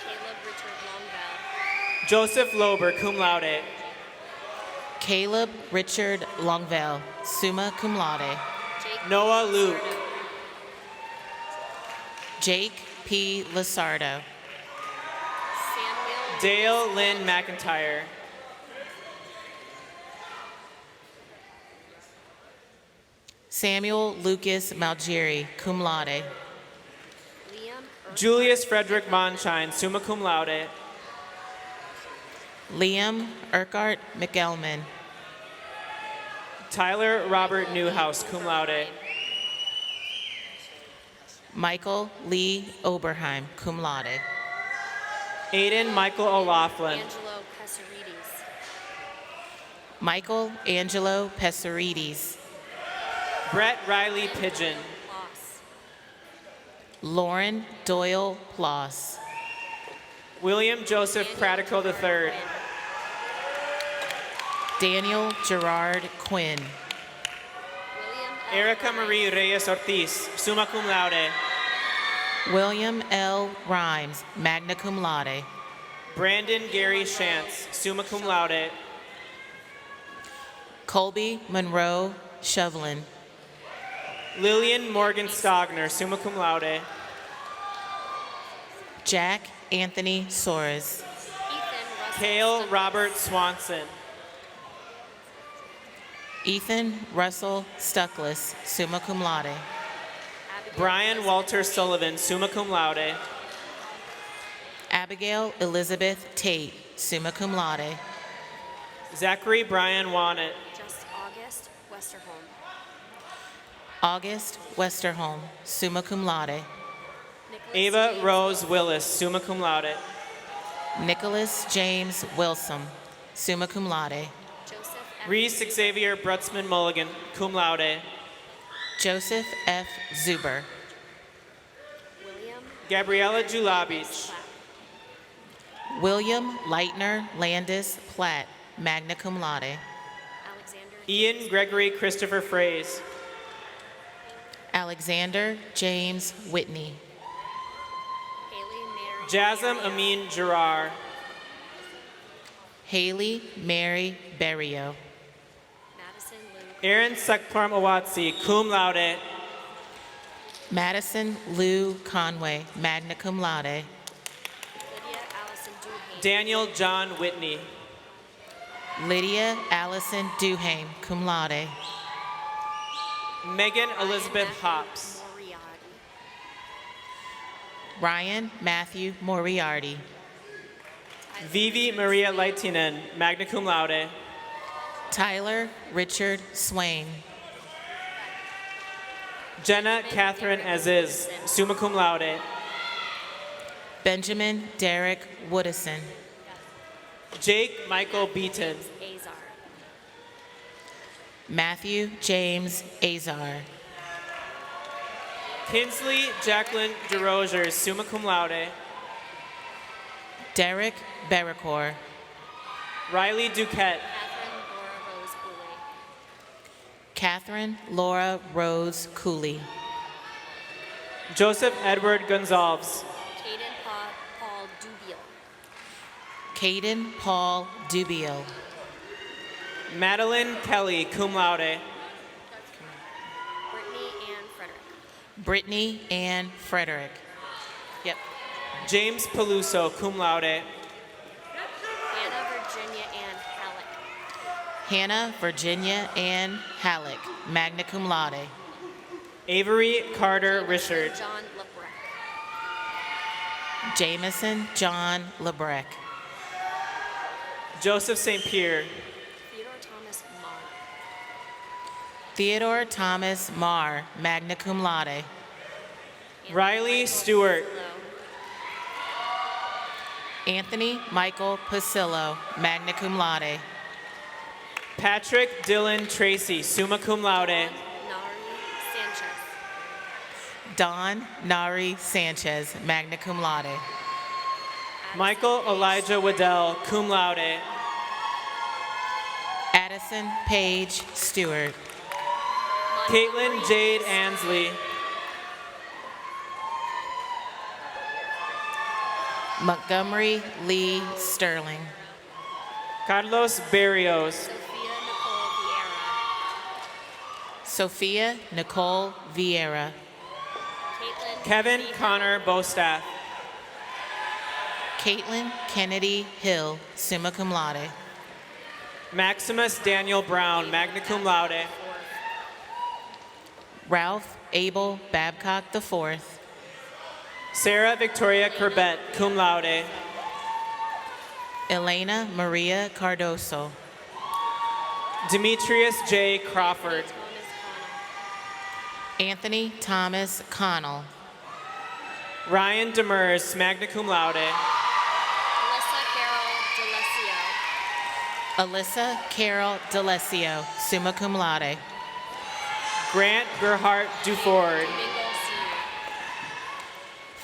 Caleb Richard Longvell. Joseph Lober, cum laude. Caleb Richard Longvell, summa cum laude. Jake Noah Luke. Sardo. Jake P. Lasardo. Samuel Dale Lynn McIntyre. Samuel Lucas Malgeri, cum laude. Liam Julius Frederick Monshine, summa cum laude. Liam Urquhart McElman. Tyler Robert Newhouse, cum laude. Michael Lee Oberheim, cum laude. Aiden Michael O'Laughlin. Angelo Pesarides. Michael Angelo Pesarides. Brett Riley Pigeon. Loss. Lauren Doyle Ploss. William Joseph Pratico III. Daniel Gerard Quinn. William L. Erica Marie Reyes Ortiz, summa cum laude. William L. Rhymes, magna cum laude. Brandon Gary Shantz, summa cum laude. Colby Monroe Shovelin. Lillian Morgan Stogner, summa cum laude. Jack Anthony Soares. Ethan Russell. Cale Stuckles. Robert Swanson. Ethan Russell Stuckless, summa cum laude. Abigail Brian Elizabeth Walter Tate. Sullivan, summa cum laude. Abigail Elizabeth Tate, summa cum laude. Zachary Brian Wannett. Just August Westerholm. August Westerholm, summa cum laude. Nicholas Ava James Rose Wilson. Willis, summa cum laude. Nicholas James Wilson, summa cum laude. Joseph F. Reese Xavier Brutzman Mulligan, cum laude. Joseph F. Zuber. William Gabriella Julabich. Platt. William Leitner Landis Platt, magna cum laude. Alexander Ian Gregory Christopher Fraze. Alexander James Whitney. Haley Mary. Jasm Mario. Amin Gerard. Haley Mary Berrio. Madison Lou. Aaron Sekplorm Awatsi, cum laude. Madison Lou Conway, magna cum laude. Lydia Allison Duhane. Daniel John Whitney. Lydia Allison Duhame, cum laude. Megan Ryan Elizabeth Matthew Hops. Moriarty. Ryan Matthew Moriarty. Tyler Vivi Richards Maria Swain. Laitinen, magna cum laude. Tyler Richard Swain. Jenna Catherine Aziz, summa cum laude. Benjamin Derek Woodison. Jake Michael Beaton. Azar. Matthew James Azar. Kinsley Jacqueline DeRozier, summa cum laude. Derek Berricor. Riley Duquette. Catherine Laura Rose Catherine Laura Rose Cooley. Cooley. Joseph Edward Gonzalez. Caden Paul Dubiel. Caden Paul Dubiel. Madeline Kelly, cum laude. Brittany Ann Frederick. Brittany Ann Frederick. Yep. James Peluso, cum laude. Hannah Virginia Ann Halleck. Hannah Virginia Ann Halleck, magna cum laude. Avery Carter Richard. John LeBrecq. Jameson John Lebrecht. Joseph St. Pierre. Theodore Thomas Marr. Theodore Thomas Marr, magna cum laude. Riley Stewart. Anthony Michael Pasillo, magna cum laude. Patrick Dylan Tracy, summa cum laude. Nari Sanchez. Don Nari Sanchez, magna cum laude. Michael Elijah Waddell, cum laude. Addison Page Stewart. Caitlin Jade Ansley. Montgomery Lee Sterling. Carlos Barrios. Sophia Nicole Sophia Nicole Vieira. Vieira. Caitlin Kevin Kennedy Connor Bostaff. Caitlin Kennedy Hill, summa cum laude. Maximus Daniel Brown, magna cum laude. Ralph Abel Babcock IV. Sarah Victoria Corbett, cum laude. Elena Maria Cardoso. Demetrius J. Crawford. Thomas Connell. Anthony Thomas Connell. Ryan Demers, magna cum laude. Alyssa Carol DeLessio. Alyssa Carol DeLessio, summa cum laude. Grant Gerhart Duford. Domingo Senior.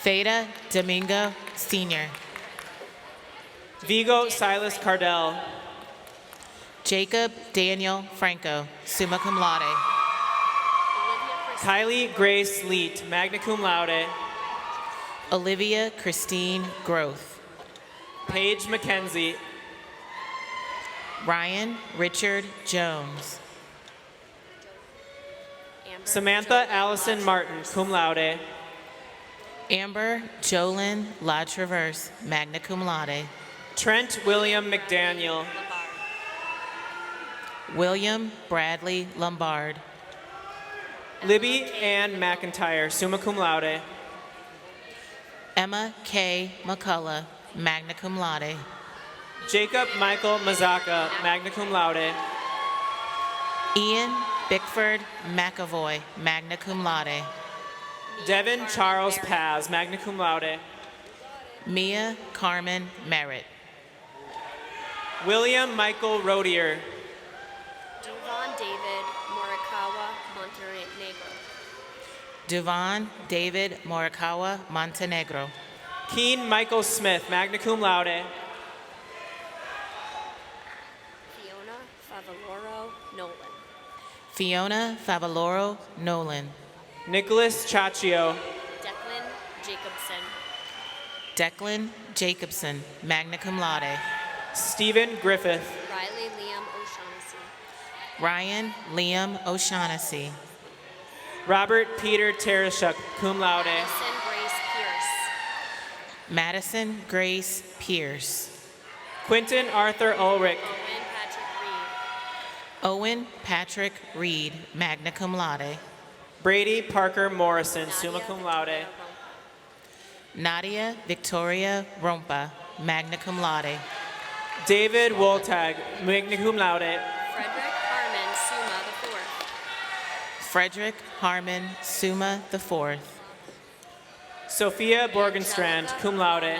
Theta Domingo Sr. Vigo Silas Cardell. Jacob Daniel Franco, summa cum laude. Olivia Christine. Kylie Grace Leet, magna cum laude. Olivia Christine Groth. Paige McKenzie. Ryan Richard Jones. Amber Samantha Jolene Allison Martin, cum laude. Amber Jolyn LaTraverse, magna cum laude. Trent William McDaniel. Lombard. William Bradley Lombard. Libby Ann McIntyre, summa cum laude. Emma K. McCullough, magna cum laude. Jacob Michael Mazaka, magna cum laude. Ian Bickford McAvoy, magna cum laude. Devin Charles Paz, magna cum laude. Mia Carmen Merritt. William Michael Rodier. Devon David Morikawa Montenegro. Duvan David Morikawa Montenegro. Keen Michael Smith, magna cum laude. Fiona Favaloro Nolan. Fiona Favaloro Nolan. Nicholas Chaccio. Declan Jacobson. Declan Jacobson, magna cum laude. Stephen Griffith. Riley Liam O'Shaughnessy. Ryan Liam O'Shaughnessy. Robert Peter Tereshuk, cum laude. Madison Grace Pierce. Madison Grace Pierce. Quentin Arthur Ulrich. Owen Patrick Reed. Owen Patrick Reed, magna cum laude. Brady Parker Morrison, summa Nadia cum laude. Victoria Nadia Victoria Rompa, magna cum laude. David Woltag, magna cum laude. Frederick Harmon Summa IV. Frederick Harmon Summa IV. Sophia Borgenstrand, cum laude.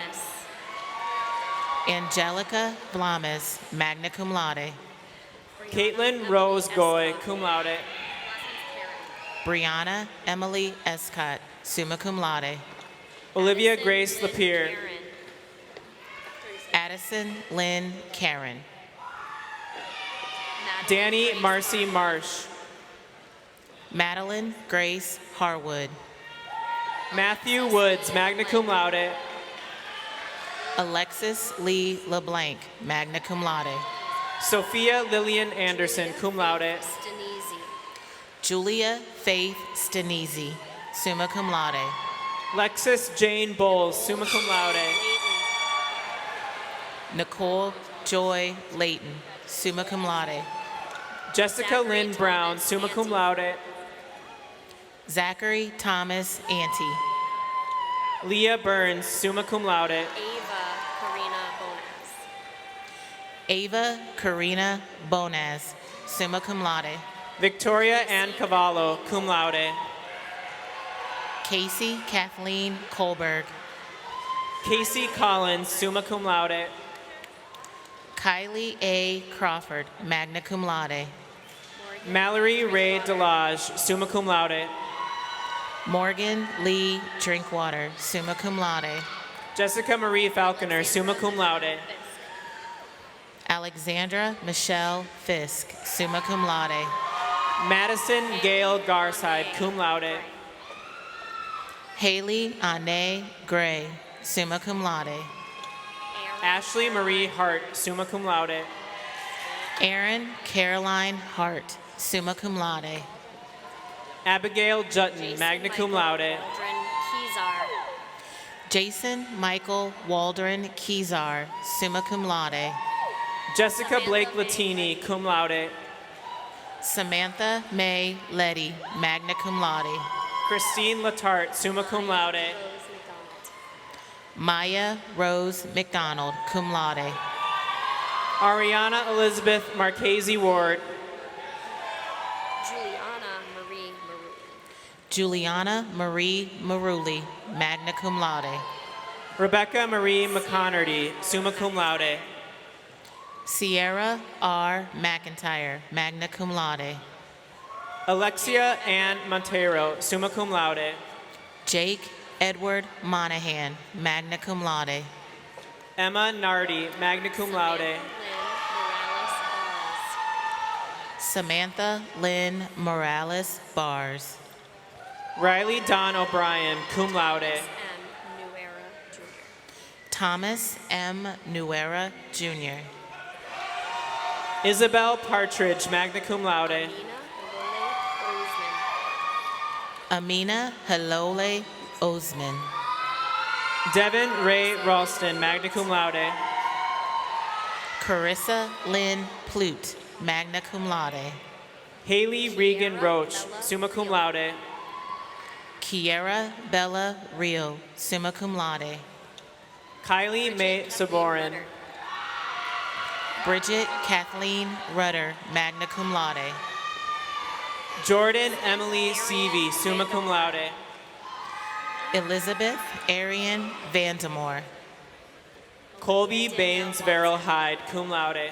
Angelica Blames, magna cum laude. Caitlin Rose Goy, cum laude. Brianna Emily Escott, summa cum laude. Olivia Grace Lapierre. Addison Lynn Karen. Danny Marcy Marsh. Madeline Grace Harwood. Matthew Woods, magna cum laude. Alexis Lee LeBlanc, magna cum laude. Sophia Lillian Anderson, cum laude. Stenisi. Julia Faith Stenisi, summa cum laude. Lexis Jane Bowles, summa cum laude. Nicole Joy Layton, summa cum laude. Jessica Lynn Brown, summa cum laude. Zachary Thomas Ante. Leah Burns, summa cum laude. Ava Karina Bonaz. Ava Karina Bonaz, summa cum laude. Victoria Ann Cavallo, cum laude. Casey Kathleen Colberg. Casey Collins, summa cum laude. Kylie A. Crawford, magna cum laude. Mallory Ray Delage, summa cum laude. Morgan Lee Drinkwater, summa cum laude. Jessica Marie Falconer, summa cum laude. Alexandra Michelle Fisk, summa cum laude. Madison Gail Garside, cum laude. Haley Ane Gray, summa cum laude. Ashley Marie Hart, summa cum laude. Erin Caroline Hart, summa cum laude. Abigail Jutton, magna cum laude. Aldrin Kezar. Jason Michael Waldron Kezar, summa cum laude. Jessica Blake Latini, cum laude. Samantha May Letty, magna cum laude. Christine Latarte, summa cum laude. Rose McDonald. Maya Rose McDonald, cum laude. Ariana Elizabeth Marchese Ward. Juliana Marie Maroon. Juliana Marie Maruli, magna cum laude. Rebecca Marie McConerty, summa cum laude. Sierra R. McIntyre, magna cum laude. Alexia Ann Montero, summa cum laude. Jake Edward Monahan, magna cum laude. Emma Nardi, magna cum laude. Samantha Lynn Morales Bars. Riley Don O'Brien, cum laude. M. Nuera Jr. Thomas M. Nuera Jr. Isabel Partridge, magna cum laude. Amina Halole Osman. Devin Ray Ralston, magna cum laude. Carissa Lynn Plute, magna cum laude. Haley Regan Roach, summa cum laude. Kiera Bella Rio, summa cum laude. Kylie May Saborin. Bridget Kathleen Rudder, magna cum laude. Jordan Emily Seavey, summa cum laude. Elizabeth Arian Vandemore. Colby Baines Verrill Hyde, cum laude.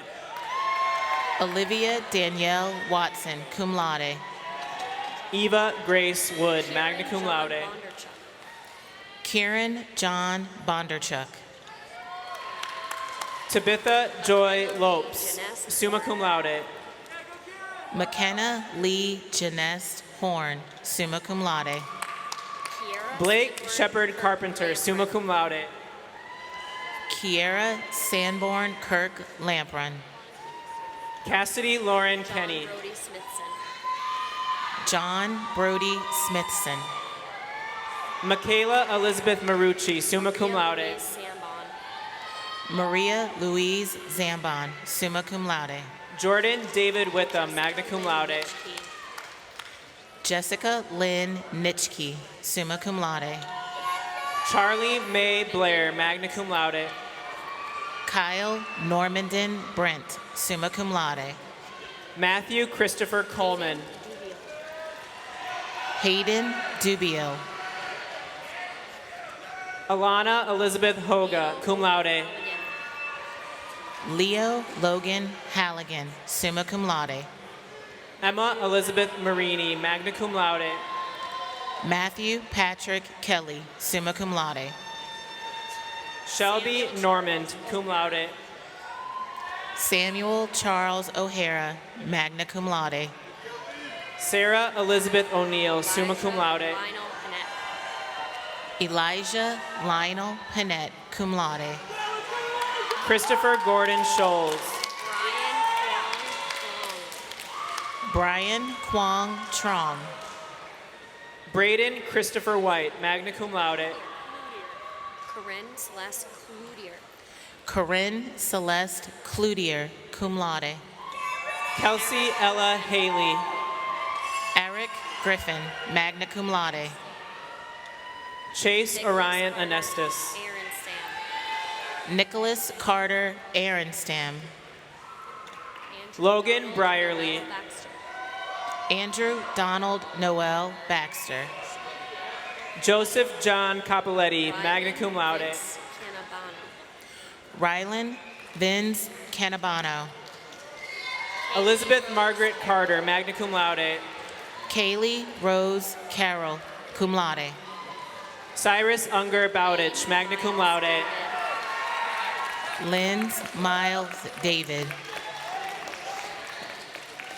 Olivia Danielle Watson, cum laude. Eva Grace Wood, magna cum laude. Kieran John Bondarchuk. Tabitha Joy Lopes, summa cum laude. McKenna Lee Janest Horn, summa cum laude. Blake Shepard Carpenter, summa cum laude. Kiera Sanborn Kirk Lampron. Cassidy Lauren Kenny. Brody Smithson. John Brody Smithson. Michaela Elizabeth Marucci, summa cum laude. Louise Sambon. Maria Louise Zambon, summa cum laude. Jordan David Witham, magna cum laude. Key. Jessica Lynn Nitschke, summa cum laude. Charlie May Blair, magna cum laude. Kyle Normandin Brent, summa cum laude. Matthew Christopher Coleman. Hayden Dubio. Alana Elizabeth Hoga, cum laude. Leo Logan Halligan, summa cum laude. Emma Elizabeth Marini, magna cum laude. Matthew Patrick Kelly, summa cum laude. Shelby Normand, cum laude. Samuel Charles O'Hara, magna cum laude. Sarah Elizabeth O'Neill, summa cum laude. Lionel Panett. Elijah Lionel Panett, cum laude. Christopher Gordon Scholes. Brian Kwong Trong. Braden Christopher White, magna cum laude. Corinne Celeste Cloutier. Corinne Celeste Cloutier, cum laude. Kelsey Ella Haley. Eric Griffin, magna cum laude. Chase Orion Anestis. Aaron Sam. Nicholas Carter Aronstam. Logan Brierly. Baxter. Andrew Donald Noel Baxter. Joseph John Capoletti, magna cum laude. Vince Canabano. Rylan Vince Canabano. Elizabeth Margaret Carter, magna cum laude. Kaylee Rose Carroll, cum laude. Cyrus Unger Bowditch, magna cum laude. Linz Miles David.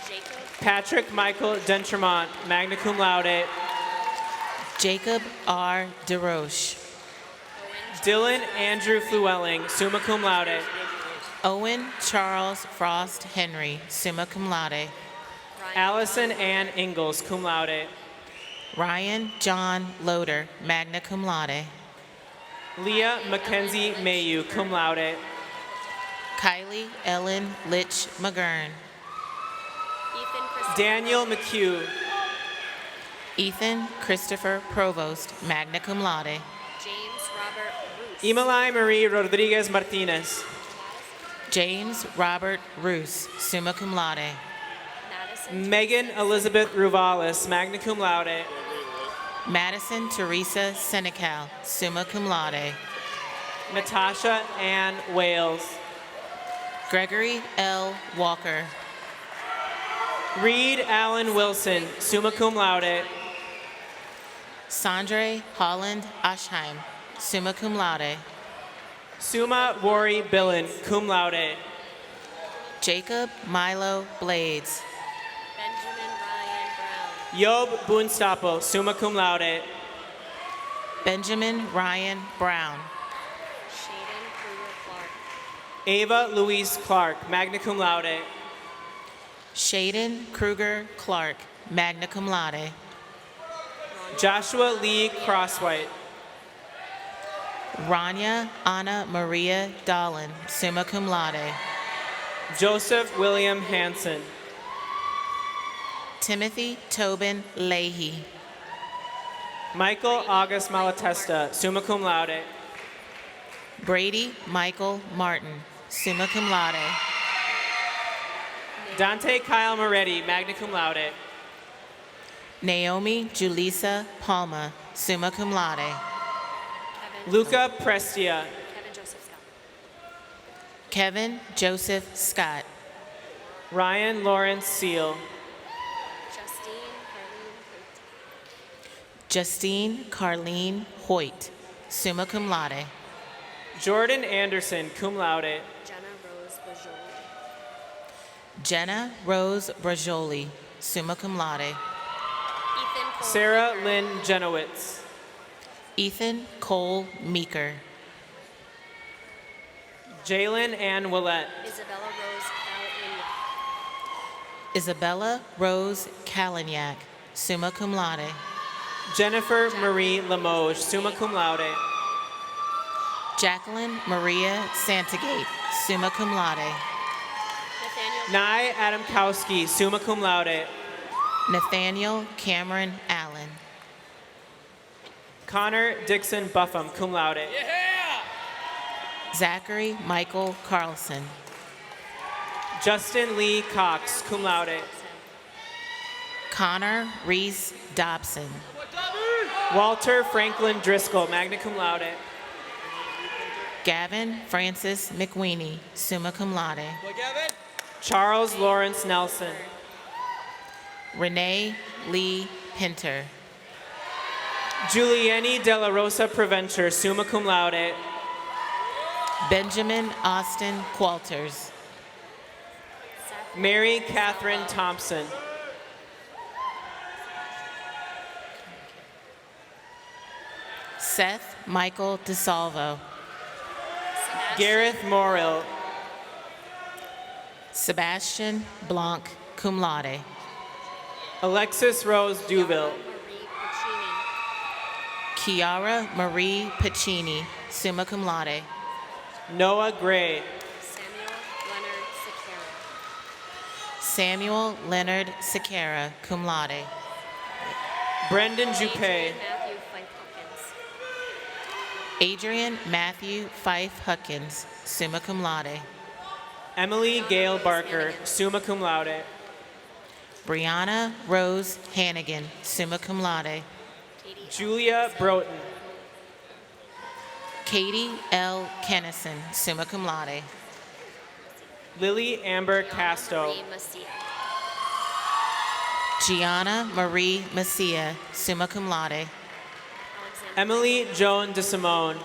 Jacob. Patrick Michael Dentremont, magna cum laude. Jacob R. DeRoche. Dylan Andrew Fluelling, summa cum laude. Owen Charles Frost Henry, summa cum laude. Allison Ann Ingalls, cum laude. Ryan John Loader, magna cum laude. Leah Mackenzie Mayu, cum laude. Kylie Ellen Litch McGurn. Ethan Christopher. Daniel McHugh. Ethan Christopher Provost, magna cum laude. James Robert Roos. Imalai Marie Rodriguez Martinez. James Robert Roos, summa cum laude. Madison. Megan Elizabeth Ruvalis, magna cum laude. Madison Teresa Senecal, summa cum laude. Natasha Ann Wales. Gregory L. Walker. Reed Allen Wilson, summa cum laude. Sandre Holland Aschheim, summa cum laude. Suma Wari Billen, cum laude. Jacob Milo Blades. Benjamin Ryan Brown. Yob Bunstapo, summa cum laude. Benjamin Ryan Brown. Shaden Kruger Clark. Ava Louise Clark, magna cum laude. Shaden Kruger Clark, magna cum laude. Joshua Lee Crosswhite. Rania Anna Maria Dahlin, summa cum laude. Joseph William Hansen. Timothy Tobin Leahy. Michael August Malatesta, summa cum laude. Brady Michael Martin, summa cum laude. Dante Kyle Moretti, magna cum laude. Naomi Julissa Palma, summa cum laude. Luca Prestia. Kevin Joseph Scott. Kevin Joseph Scott. Ryan Lawrence Seal. Justine Carleen Hoyt. Justine Carleen Hoyt, summa cum laude. Jordan Anderson, cum laude. Jenna Rose Bajoli. Jenna Rose Brajoli, summa cum laude. Ethan Cole Sarah Meeker. Lynn Jenowitz. Ethan Cole Meeker. Jalen Ann Willett. Isabella Rose Calignac. Isabella Rose Calignac, summa cum laude. Jennifer Marie Limoges, summa cum laude. Jacqueline Maria Santagate, summa cum laude. Nathaniel Nye Adamkowski, summa cum laude. Nathaniel Cameron Allen. Connor Dixon Buffum, cum laude. Zachary Michael Carlson. Justin Lee Cox, cum laude. Connor Reese Dobson. Walter Franklin Driscoll, magna cum laude. Gavin Francis McWeeny, summa cum laude. Charles Lawrence Nelson. Renee Lee Pinter. Giuliani Della Rosa Preventure, summa cum laude. Benjamin Austin Qualters. Mary Catherine Thompson. Seth Michael DeSalvo. Gareth Morrill. Sebastian Blanc, cum laude. Alexis Rose Duville. Marie Puccini. Chiara Marie Pacini, summa cum laude. Noah Gray. Samuel Leonard Sequeira. Samuel Leonard Sequeira, cum laude. Brendan Juppé. Adrian Adrian Matthew Fife Huckins. Matthew Fife Huckins, summa cum laude. Emily Gail Barker, summa cum laude. Brianna Rose Hannigan, summa cum laude. Julia Broughton. Katie L. Kennison, summa cum laude. Lily Amber Casto. Marie Macia. Gianna Marie Messia, summa cum laude. Emily Joan DeSimone.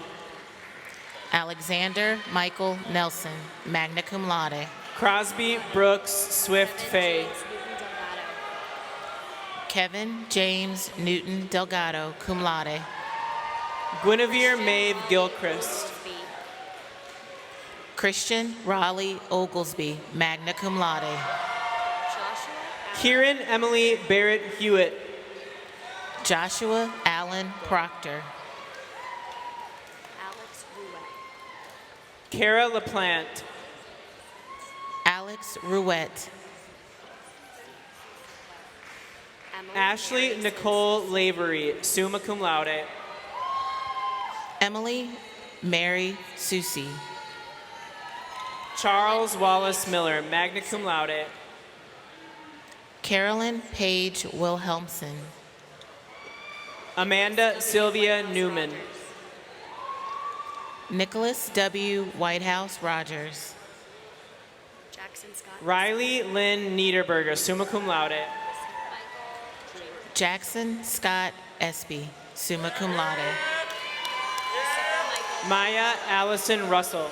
Alexander Michael Nelson, magna cum laude. Crosby Brooks Swift Fay. Kevin James Newton Delgado, cum laude. Guinevere Maeve Gilchrist. Christian Raleigh Oglesby, magna cum laude. Kieran Emily Barrett Hewitt. Joshua Allen Proctor. Alex Ruett. Kara LaPlante. Alex Ruette. Emily Ashley Mary Nicole Lavery, summa cum laude. Emily Mary Susi. Charles Wallace Miller, magna cum laude. Carolyn Page Wilhelmsen. Amanda Sylvia Newman. Nicholas W. Whitehouse Rogers. Jackson Scott. Riley Lynn Niederberger, summa cum laude. Jackson Scott Espy, summa cum laude. Maya Allison Russell.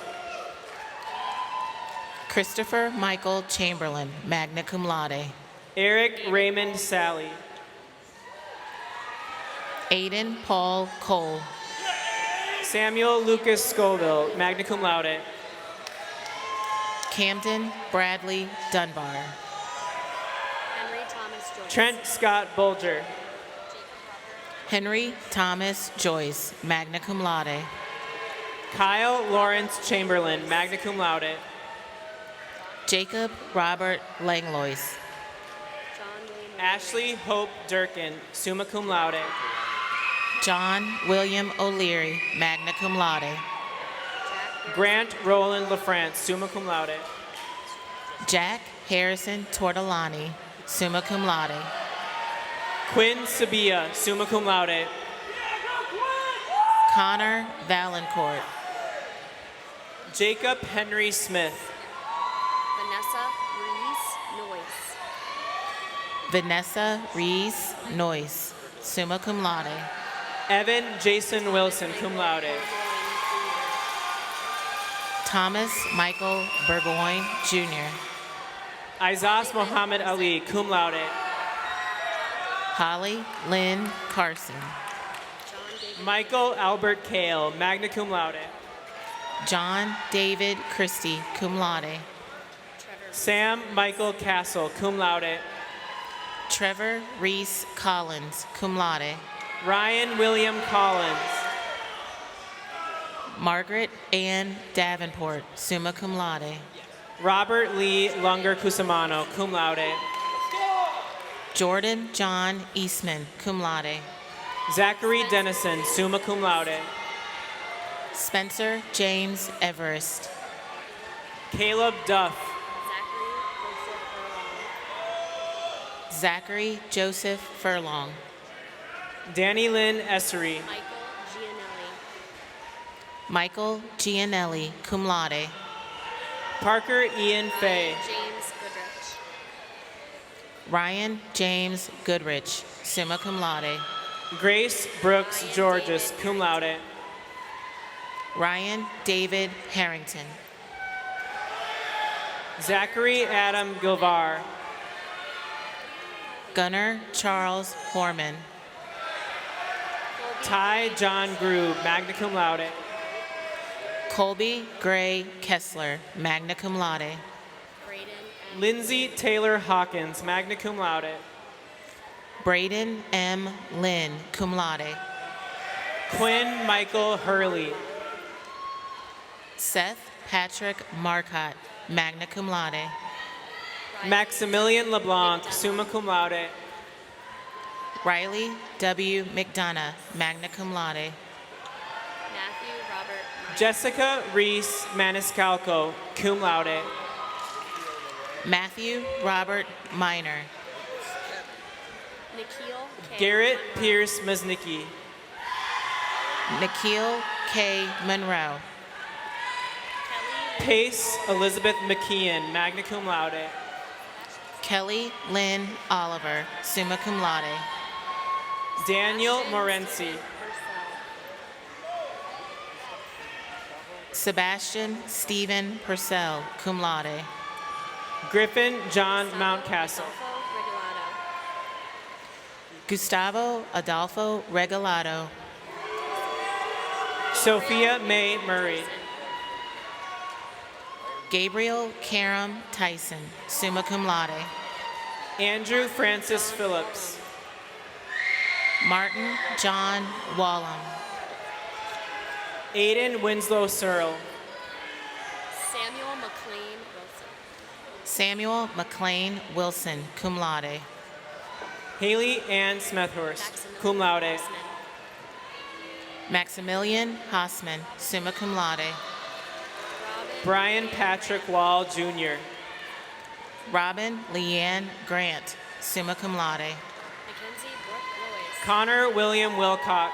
Christopher Michael Chamberlain, magna cum laude. Eric Raymond Sally. Aiden Paul Cole. Samuel Lucas Scoville, magna cum laude. Camden Bradley Dunbar. Henry Thomas Joyce. Trent Scott Bulger. Henry Thomas Joyce, magna cum laude. Kyle Lawrence Chamberlain, magna cum laude. Jacob Robert Langlois. John William. Ashley Hope Durkin, summa cum laude. John William O'Leary, magna cum laude. Grant Roland LaFrance, summa cum laude. Jack Harrison Tortolani, summa cum laude. Quinn Sabia, summa cum laude. Connor Valancourt. Jacob Henry Smith. Vanessa Reese Noyce. Vanessa Reese Noyce, summa cum laude. Evan Jason Wilson, cum laude. Thomas Michael Burgoyne, Jr. Isas Mohammed Ali, cum laude. Holly Lynn Carson. Michael Albert Kale, magna cum laude. John David Christie, cum laude. Sam Michael Castle, cum laude. Trevor Reese Collins, cum laude. Ryan William Collins. Margaret Ann Davenport, summa cum laude. Robert Lee Lunger Cusimano, cum laude. Jordan John Eastman, cum laude. Zachary Dennison, summa cum laude. Spencer James Everest. Caleb Duff. Zachary Joseph Furlong. Danny Lynn Essery. Michael Gianelli, cum laude. Parker Ian Fay. James Goodrich. Ryan James Goodrich, summa cum laude. Grace Brooks Georges, cum laude. Ryan David Harrington. Zachary Adam Gilvar. Gunnar Charles Horman. Ty John Grube, magna cum laude. Colby Gray Kessler, magna cum laude. Lindsay Taylor Hawkins, magna cum laude. Braden M. Lynn, cum laude. Quinn Michael Hurley. Seth Patrick Marcotte, magna cum laude. Maximilian LeBlanc, summa cum laude. Riley W. McDonough, magna cum laude. Matthew Robert. Jessica Reese Maniscalco, cum laude. Matthew Robert Minor. Nikhil K. Garrett Pierce Maznicki. Nikhil K. Monroe. Pace Elizabeth McKeon, magna cum laude. Kelly Lynn Oliver, summa cum laude. Daniel Morenci. Sebastian Stephen Purcell, cum laude. Griffin John Mountcastle. Gustavo Adolfo Regalado. Sophia May Murray. Gabriel Karam Tyson, summa cum laude. Andrew Francis Phillips. Martin John Wallum. Aiden Winslow Searle. Samuel McLean Wilson. Samuel McLean Wilson, cum laude. Haley Ann Smethurst, cum laude. Maximilian Hassman, summa cum laude. Brian Patrick Wall, Jr. Robin Leanne Grant, summa cum laude. Mackenzie Brooke Lewis. Connor William Wilcox.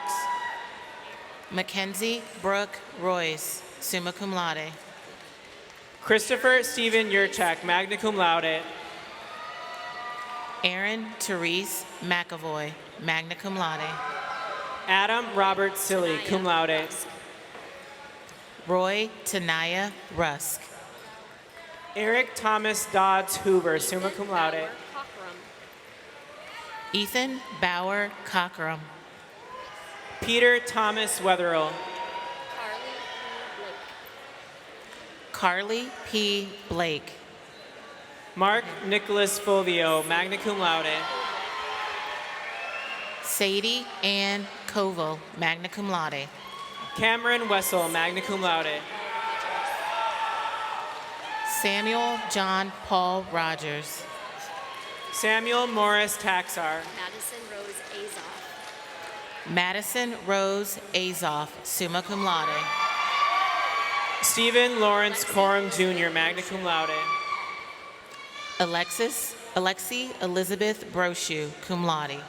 Mackenzie Brooke Royce, summa cum laude. Christopher Stephen Yurchak, magna cum laude. Aaron Therese McAvoy, magna cum laude. Adam Robert Silly, cum laude. Roy Tanaya Rusk. Eric Thomas Dodds Hoover, summa cum laude. Ethan Bauer Cockrum. Peter Thomas Wetherill. Carly P. Blake. Mark Nicholas Fulvio, magna cum laude. Sadie Ann Koval, magna cum laude. Cameron Wessel, magna cum laude. Samuel John Paul Rogers. Samuel Morris Taxar. Madison Rose Azoff. Madison Rose Azoff, summa cum laude. Stephen Lawrence Corum Jr., magna cum laude. Alexi Elizabeth Brochu, cum laude.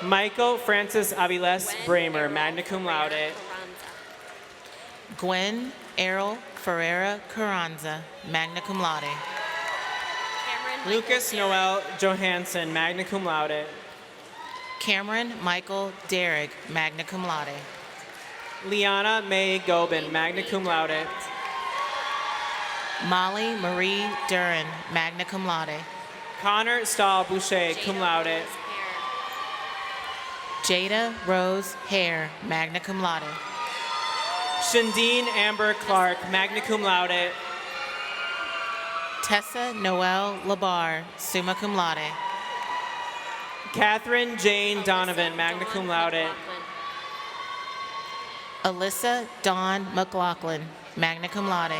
Michael Francis Aviles Bramer, magna cum laude. Gwen Errol Ferreira Carranza, magna cum laude. Lucas Noel Johansson, magna cum laude. Cameron Michael Derrick, magna cum laude. Liana May Gobin, magna cum laude. Molly Marie Duran, magna cum laude. Connor Stahl Boucher, cum laude. Jada Rose Hare, magna cum laude. Shandine Amber Clark, magna cum laude. Tessa Noel Labar, summa cum laude. Catherine Jane Donovan, magna cum laude. Alyssa Dawn McLaughlin, magna cum laude.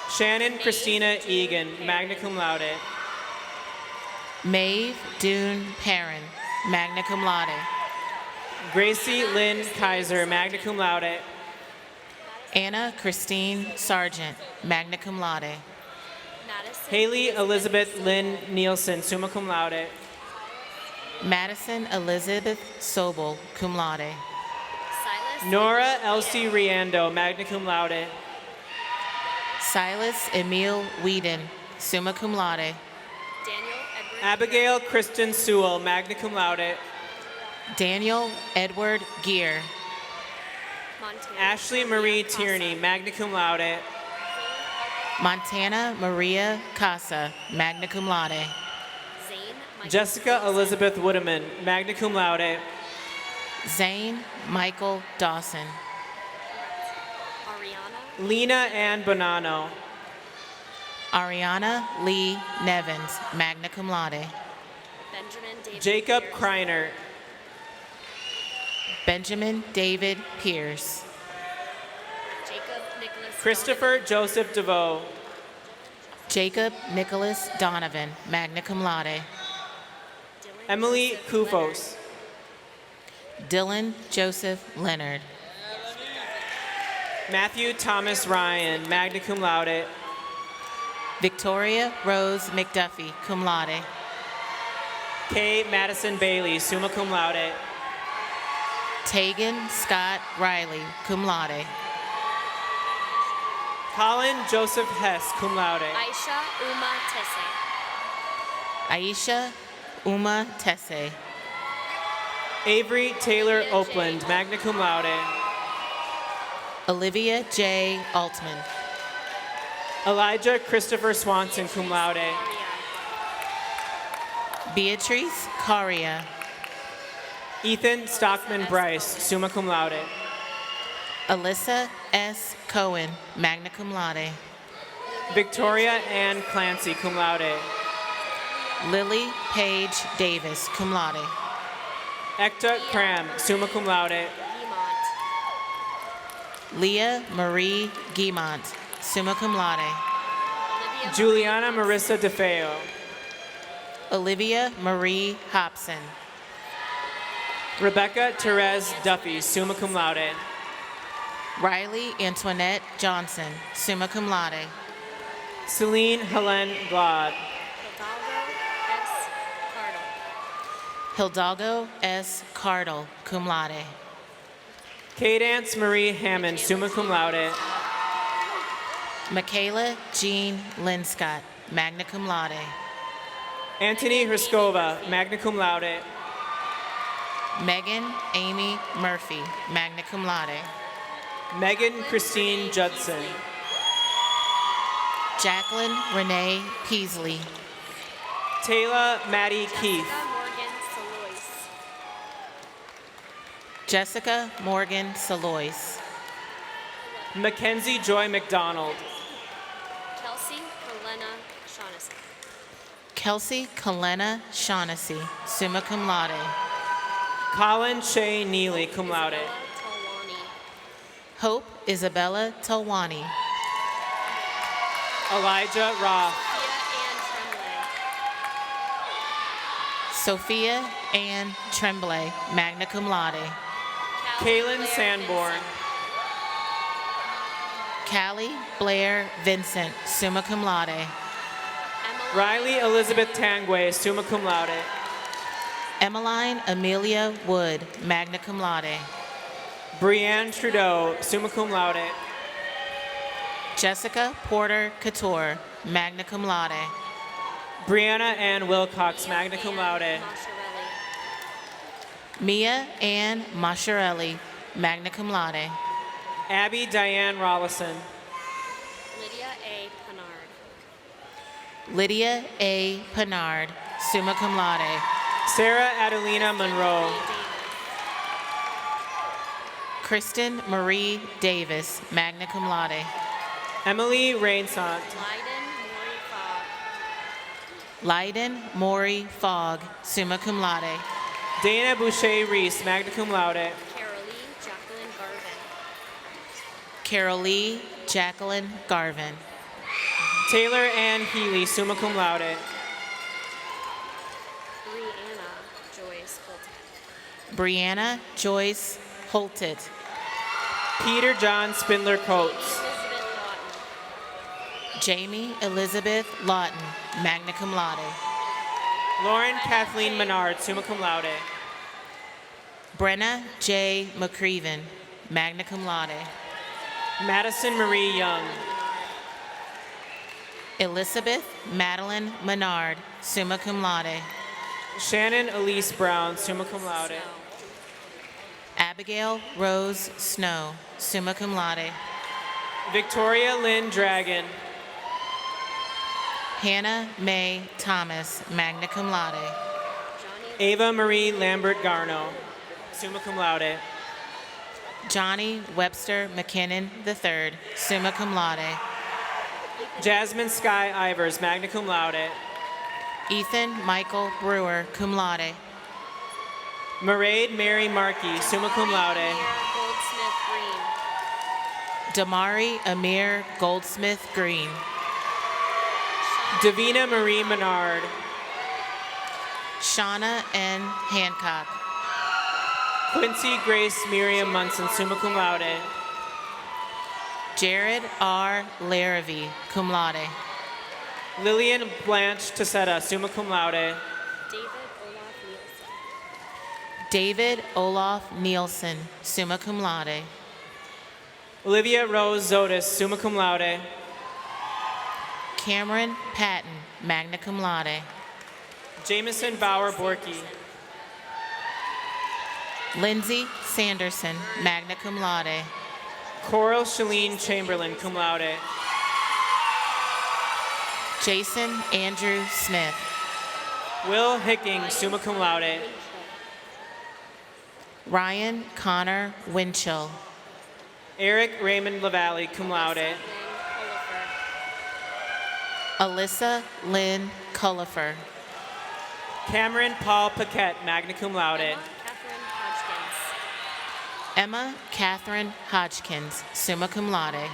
Shannon Christina Egan, magna cum laude. Maeve Dune Perrin, magna cum laude. Gracie Lynn Kaiser, magna cum laude. Anna Christine Sargent, magna cum laude. Haley Elizabeth Lynn Nielsen, summa cum laude. Madison Elizabeth Sobel, cum laude. Nora Elsie Riando, magna cum laude. Silas Emil Whedon, summa cum laude. Abigail Kristen Sewell, magna cum laude. Daniel Edward Gear. Ashley Marie Tierney, magna cum laude. Montana Maria Casa, magna cum laude. Jessica Elizabeth Woodeman, magna cum laude. Zane Michael Dawson. Lena Ann Bonanno. Ariana Lee Nevins, magna cum laude. Jacob Kreiner. Benjamin David Pierce. Christopher Joseph DeVoe. Jacob Nicholas Donovan, magna cum laude. Emily Kufos. Dylan Joseph Leonard. Matthew Thomas Ryan, magna cum laude. Victoria Rose McDuffie, cum laude. Kay Madison Bailey, summa cum laude. Tegan Scott Riley, cum laude. Colin Joseph Hess, cum laude. Aisha Uma Tesse. Aisha Uma Tesse. Avery Taylor Oakland, magna cum laude. Olivia J. Altman. Elijah Christopher Swanson, cum laude. Beatrice Caria. Ethan Stockman Bryce, summa cum laude. Alyssa S. Cohen, magna cum laude. Victoria Ann Clancy, cum laude. Lily Page Davis, cum laude. Ekta Cram, summa cum laude. Leah Marie Guimont, summa cum laude. Juliana Marissa DeFeo. Olivia Marie Hobson. Rebecca Therese Duffy, summa cum laude. Riley Antoinette Johnson, summa cum laude. Celine Helen Glad. Hidalgo S. Cardle, cum laude. Cadence Marie Hammond, summa cum laude. Michaela Jean Linscott, magna cum laude. Anthony Hruskova, magna cum laude. Megan Amy Murphy, magna cum laude. Megan Christine Judson. Jacqueline Renee Peasley. Taylor Maddie Keith. Jessica Morgan Salois. Mackenzie Joy McDonald. Kelsey Helena Shaughnessy. Kelsey Kalena Shaughnessy, summa cum laude. Colin Shea Neely, cum laude. Talwani. Hope Isabella Talwani. Elijah Roth. Sophia Ann Tremblay, magna cum laude. Kaylin Sanborn. Callie Blair Vincent, summa cum laude. Riley Elizabeth Tangway, summa cum laude. Emmeline Amelia Wood, magna cum laude. Brianne Trudeau, summa cum laude. Jessica Porter Couture, magna cum laude. Brianna Ann Wilcox, magna cum laude. Mia Ann Masciarelli, magna cum laude. Abby Diane Rollison. Lydia A. Pennard. Lydia A. Pennard, summa cum laude. Sarah Adelina Monroe. Kristen Marie Davis, magna cum laude. Emily Rainsant. Lyden Maury Fogg. Lyden Maury Fogg, summa cum laude. Dana Boucher Reese, magna cum laude. Carolee Jacqueline Carolee Jacqueline Garvin. Garvin. Taylor Ann Healy, summa cum laude. Brianna Joyce Holton. Brianna Joyce Holtet. Peter John Spindler Coates. Elizabeth Lawton. Jamie Elizabeth Lawton, magna cum laude. Lauren Kathleen Menard, summa cum laude. Brenna J. McCreven, magna cum laude. Madison Marie Young. Elizabeth Madeline Menard, summa cum laude. Shannon Elise Brown, summa cum laude. Abigail Rose Snow, summa cum laude. Victoria Lynn Dragon. Hannah Mae Thomas, magna cum laude. Ava Marie Lambert Garno, summa cum laude. Johnny Webster McKinnon III, summa cum laude. Jasmine Sky Ivers, magna cum laude. Ethan Michael Brewer, cum laude. Mairead Mary Markey, summa cum laude. Goldsmith Green. Damari Amir Goldsmith Green. Davina Marie Menard. Shauna N. Hancock. Quincy Grace Miriam Munson, summa cum laude. Jared R. Larrabee, cum laude. Lillian Blanche Tassetta, summa cum laude. David Olaf Nielsen. David Olaf Nielsen, summa cum laude. Olivia Rose Zotis, summa cum laude. Cameron Patton, magna cum laude. Jameson Bauer Borky. Lindsay Sanderson, magna cum laude. Coral Shalene Chamberlain, cum laude. Jason Andrew Smith. Will Hicking, summa cum laude. Ryan Connor Winchell. Eric Raymond LaValle, cum laude. Alyssa Lynn Cullifer. Cameron Paul Paquette, magna cum laude. Emma Catherine Hodgkins, summa cum laude.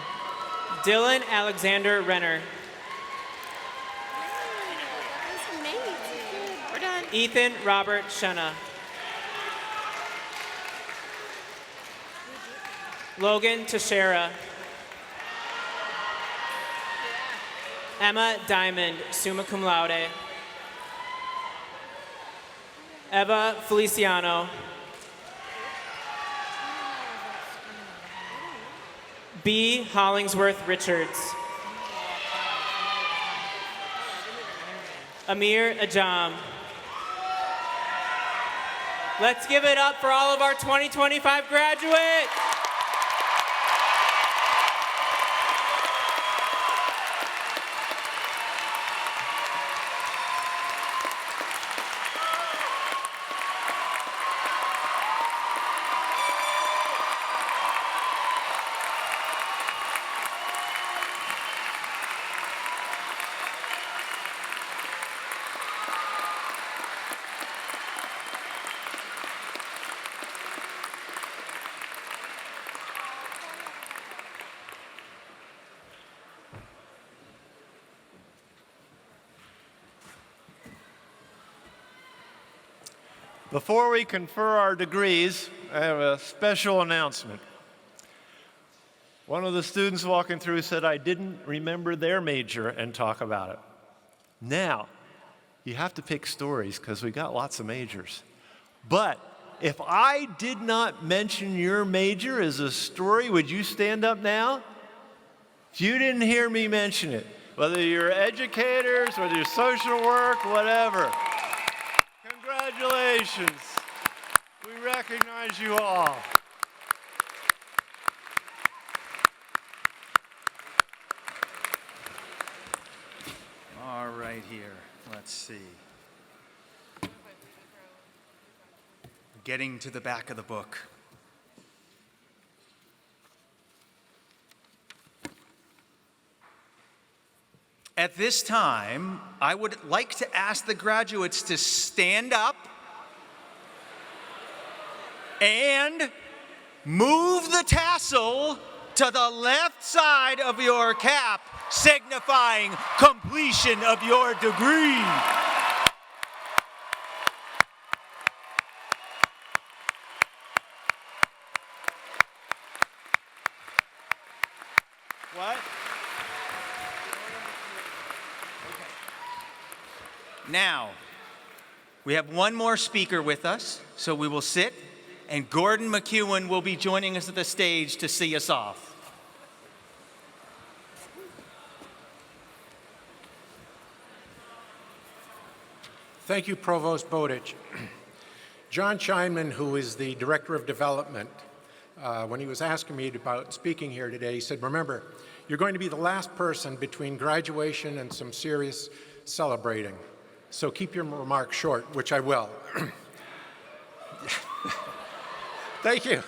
Dylan Alexander Renner. We're done. Ethan Robert Shenna. Logan Teixeira. Emma Diamond, summa cum laude. Eva Feliciano. B. Hollingsworth Richards. Amir Ajam. Let's give it up for all of our 2025 graduates. Before we confer our degrees, I have a special announcement. One of the students walking through said I didn't remember their major and talk about it. Now, you have to pick stories because we got lots of majors. But if I did not mention your major as a story, would you stand up now? If you didn't hear me mention it, whether you're educators, whether you're social work, whatever. Congratulations. We recognize you all. All right, here. Let's see. Getting to the back of the book. At this time, I would like to ask the graduates to stand up and move the tassel to the left side of your cap, signifying completion of your degree. What? Now, we have one more speaker with us, so we will sit, and Gordon McEwen will be joining us at the stage to see us off. Thank you, Provost Bowditch. John Scheinman, who is the Director of Development, when he was asking me about speaking here today, he said, remember, you're going to be the last person between graduation and some serious celebrating. So keep your remarks short, which I will. Thank you.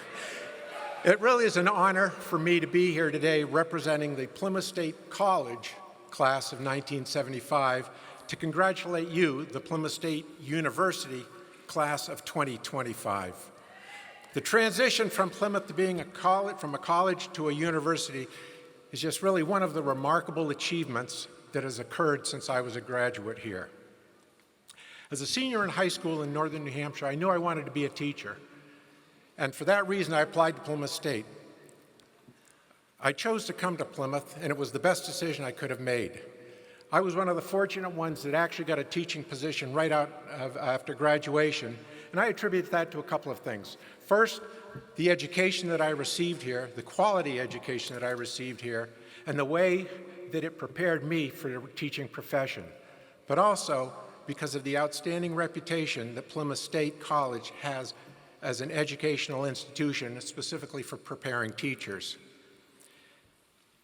It really is an honor for me to be here today representing the Plymouth State College class of 1975 to congratulate you, the Plymouth State University class of 2025. The transition from Plymouth to being from a college to a university is just really one of the remarkable achievements that has occurred since I was a graduate here. As a senior in high school in northern New Hampshire, I knew I wanted to be a teacher. And for that reason, I applied to Plymouth State. I chose to come to Plymouth, and it was the best decision I could have made. I was one of the fortunate ones that actually got a teaching position right after graduation, and I attribute that to a couple of things. First, the education that I received here, the quality education that I received here, and the way that it prepared me for the teaching profession, but also because of the outstanding reputation that Plymouth State College has as an educational institution, specifically for preparing teachers.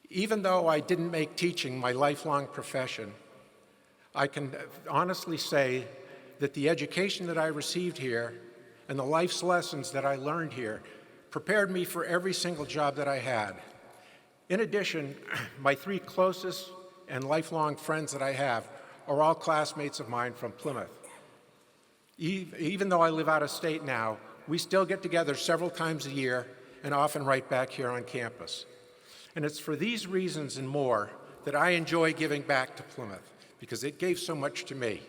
Even though I didn't make teaching my lifelong profession, I can honestly say that the education that I received here and the life's lessons that I learned here prepared me for every single job that I had. In addition, my three closest and lifelong friends that I have are all classmates of mine from Plymouth. Even though I live out of state now, we still get together several times a year and often right back here on campus. And it's for these reasons and more that I enjoy giving back to Plymouth, because it gave so much to me.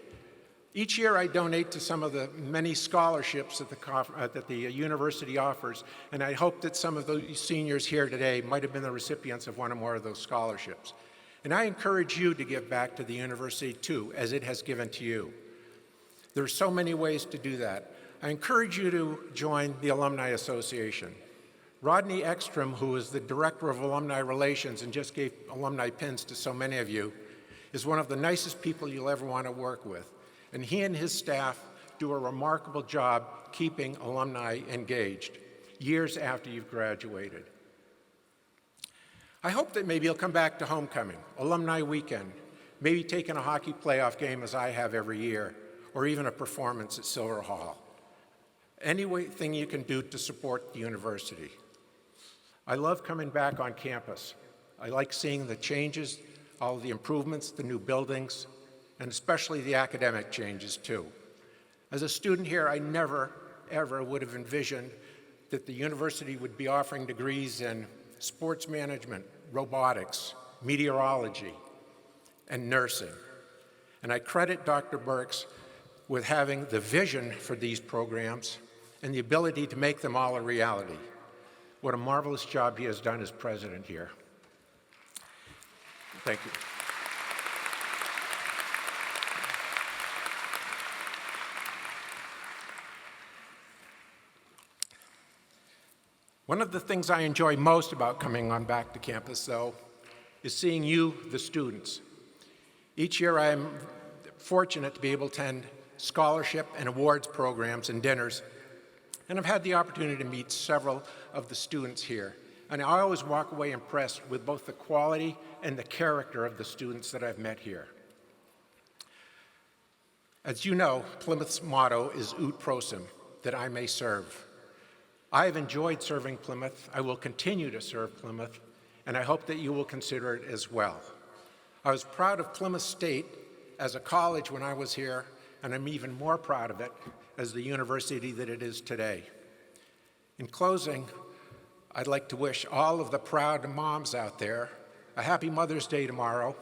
Each year I donate to some of the many scholarships that the university offers, and I hope that some of those seniors here today might have been the recipients of one or more of those scholarships. And I encourage you to give back to the university too, as it has given to you. There are so many ways to do that. I encourage you to join the Alumni Association. Rodney Ekstrom, who is the Director of Alumni Relations and just gave alumni pins to so many of you, is one of the nicest people you'll ever want to work with. And he and his staff do a remarkable job keeping alumni engaged years after you've graduated. I hope that maybe you'll come back to homecoming, alumni weekend, maybe taking a hockey playoff game as I have every year, or even a performance at Silver Hall. Anything you can do to support the university. I love coming back on campus. I like seeing the changes, all the improvements, the new buildings, and especially the academic changes too. As a student here, I never, ever would have envisioned that the university would be offering degrees in sports management, robotics, meteorology, and nursing. And I credit Dr. Burks with having the vision for these programs and the ability to make them all a reality. What a marvelous job he has done as president here. Thank you. One of the things I enjoy most about coming on back to campus, though, is seeing you, the students. Each year I'm fortunate to be able to attend scholarship and awards programs and dinners, and I've had the opportunity to meet several of the students here. And I always walk away impressed with both the quality and the character of the students that I've met here. As you know, Plymouth's motto is Ut Prosim, that I may serve. I have enjoyed serving Plymouth. I will continue to serve Plymouth, and I hope that you will consider it as well. I was proud of Plymouth State as a college when I was here, and I'm even more proud of it as the university that it is today. In closing, I'd like to wish all of the proud moms out there a happy Mother's Day tomorrow.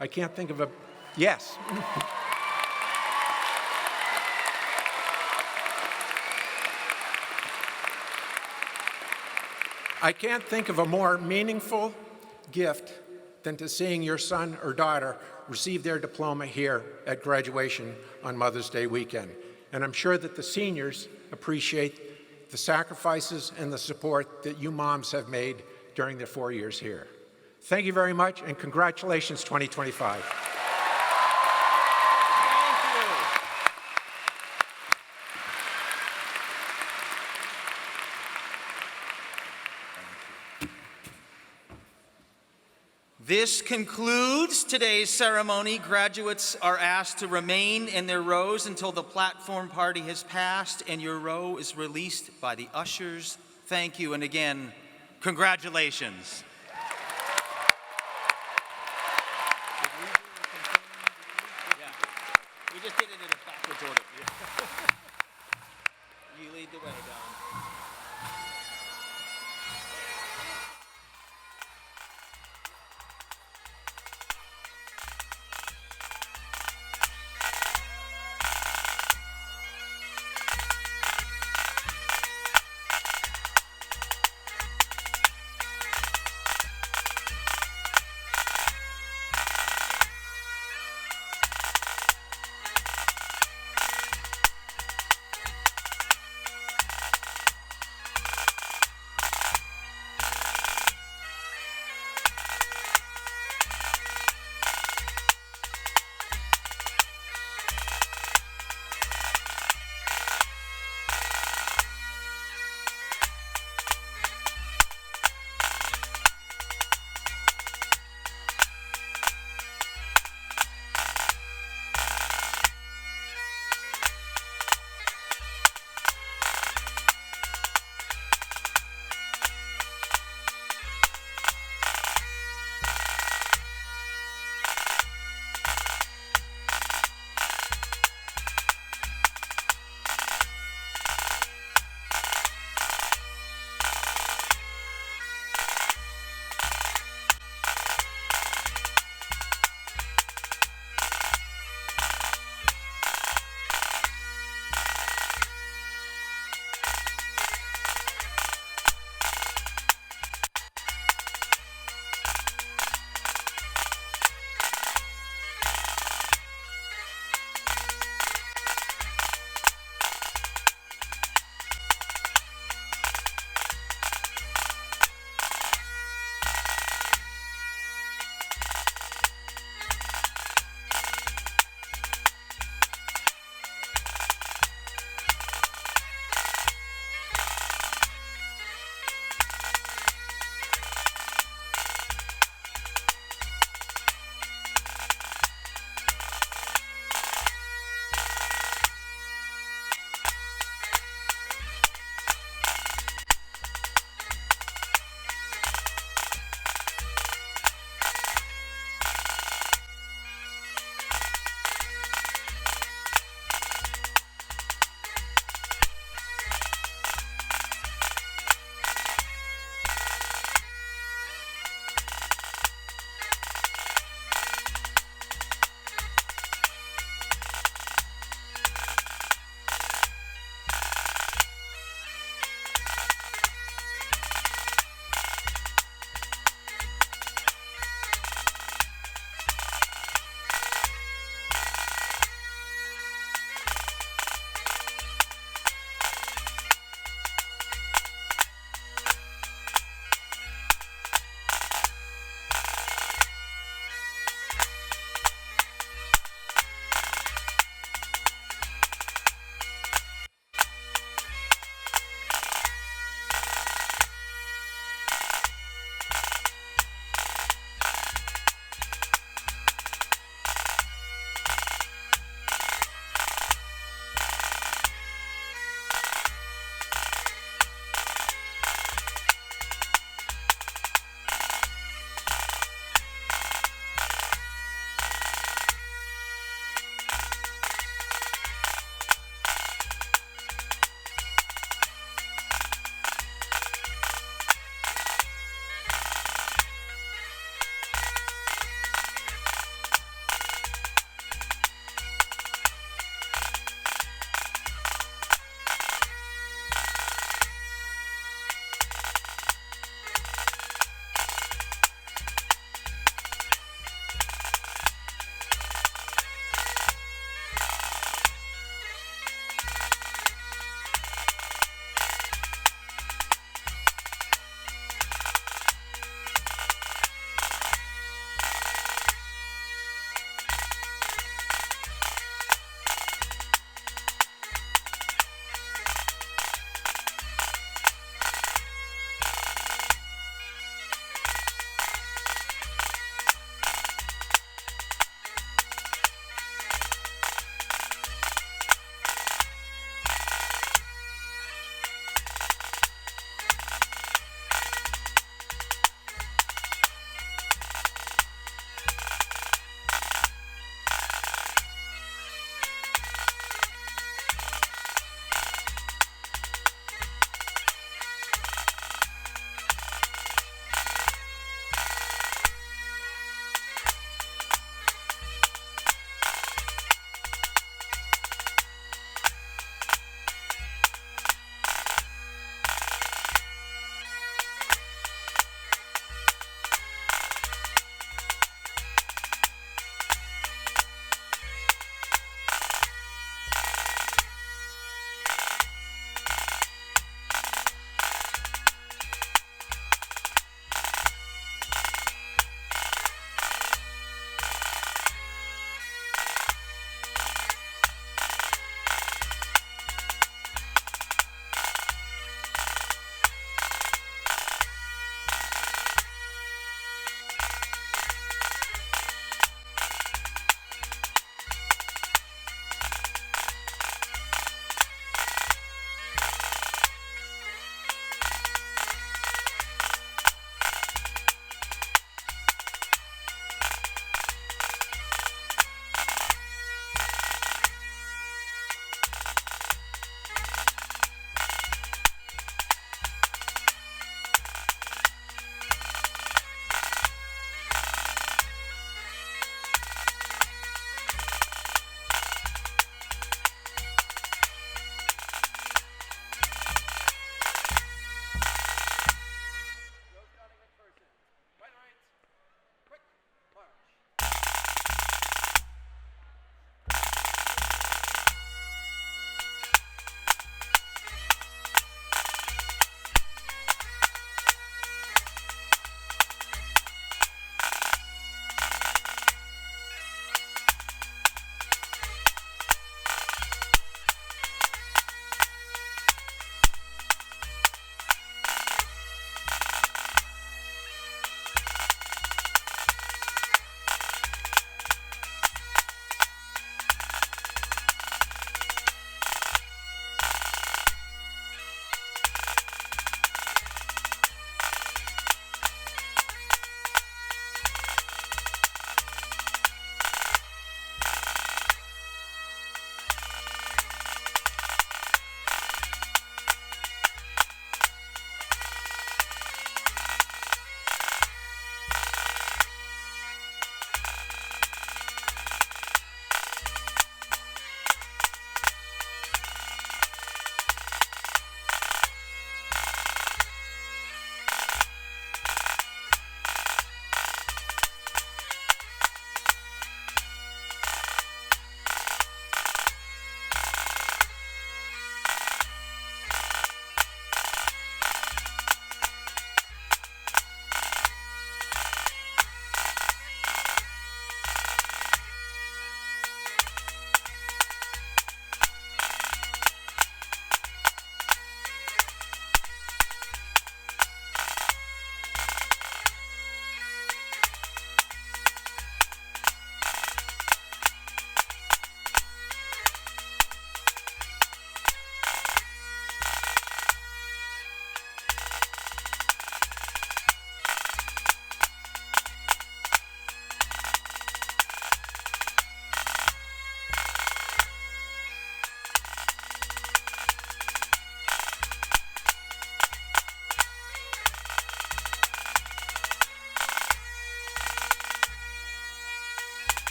I can't think of a, yes. I can't think of a more meaningful gift than to seeing your son or daughter receive their diploma here at graduation on Mother's Day weekend. And I'm sure that the seniors appreciate the sacrifices and the support that you moms have made during their 4 years here. Thank you very much, and congratulations, 2025. This concludes today's ceremony. Graduates are asked to remain in their rows until the platform party has passed and your row is released by the ushers. Thank you, and again, congratulations. We just did it in a backwards order. You lead the way, Don.